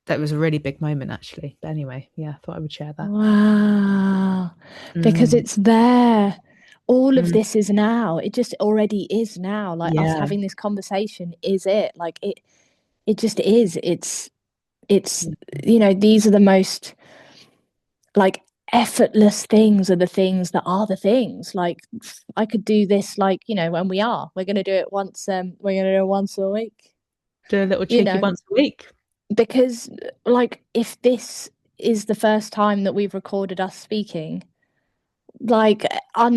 that was a really big moment, actually. But anyway, yeah, I thought I would share that. Wow. Because Mm. it's there. all of Mm. this is now. It just already is now. Like us Yeah. having this conversation is it. Like it just is. It's you know, these are the most like effortless things are the things that are the things. Like I could do this like, you know, and we're gonna do it once, we're gonna do it once a week, Do a little you cheeky know, once a week. because like if this is the first time that we've recorded us speaking, like My God.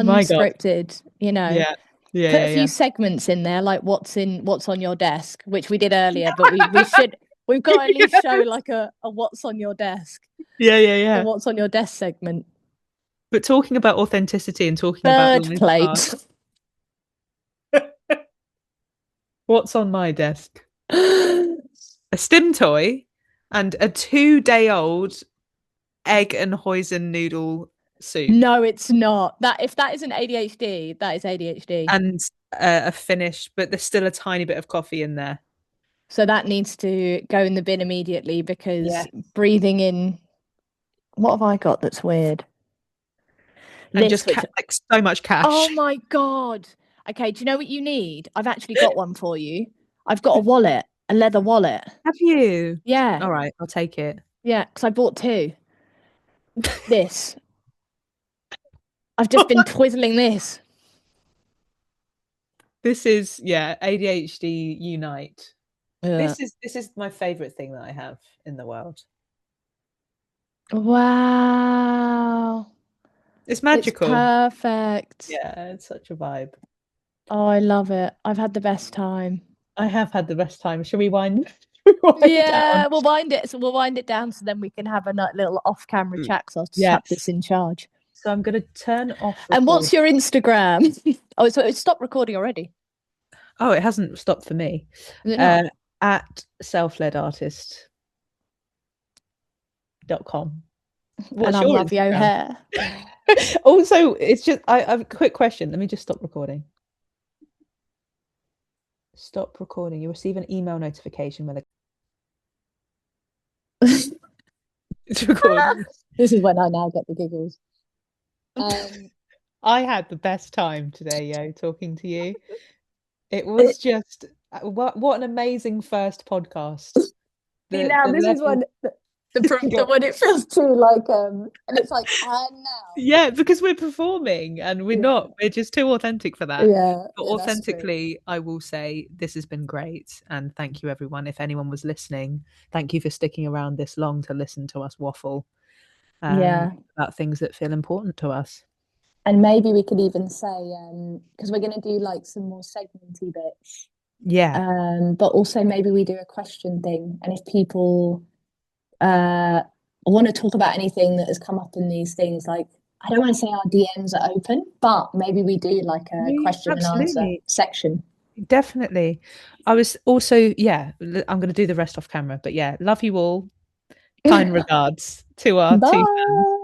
unscripted, you know, Yeah. Yeah, put a yeah, few yeah. segments in there, like what's on your desk, which we did earlier, but we should we've got to at least show like a what's on your desk, Yeah, yeah, a yeah. what's on your desk segment. But talking about authenticity and talking about Bird life art, plate. what's on my desk? A stim toy and a 2-day-old egg and hoisin noodle soup No, it's not. That if that isn't ADHD, that is ADHD. and a finish, but there's still a tiny bit of coffee in there. So that needs to go in the bin immediately because Yeah. breathing in. What have I got that's weird? And Lists just which. like so much Oh cash. my God. Okay, do you know what you need? I've actually got one for you. I've got a wallet, a leather wallet. Have you? Yeah, All right, I'll take it. yeah, because I bought two. This. I've just been twizzling this. This is, yeah, ADHD unite. Yeah. This is my favorite thing that I have in the world. Wow. It's It's magical. perfect. Yeah, it's such a vibe. Oh, I love it. I've had the best time. I have had the best time. Shall we wind, shall we wind down? Yeah, we'll wind it. So we'll wind it down so then we can have a little off-camera chat. Because I'll slap this Yes. in charge. So I'm going to turn off And record. what's your Instagram? Oh, so it's stopped recording already. Oh, it hasn't stopped for me. Is it not? At selfledartist.com. And What's I'm your Lovey Instagram? O'Hare. Also, it's just I have a quick question. Let me just stop recording. Stop recording. You receive an email notification when it's recording. This is when I now get the giggles. I had the best time today, yo, talking to you. It was just what an amazing first podcast. See, The now the this is level. when the when it feels too like and it's like and now. Yeah, because we're performing and we're Yeah, not. We're just too authentic for that. yeah, But yeah, that's true. authentically, I will say this has been great. And thank you, everyone. If anyone was listening, thank you for sticking around this long to listen to us waffle Yeah. about things that feel important to us. And maybe we could even say, because we're going to do like some more segmenty bits, Yeah. but also maybe we do a question thing. And if people uh, want to talk about anything that has come up in these things, like I don't want to say our DMs are open, but maybe we do like a question and answer Absolutely. section. Definitely. I was also, yeah, I'm going to do the rest off camera. But yeah, love you all. Kind regards to our two fans. Bye.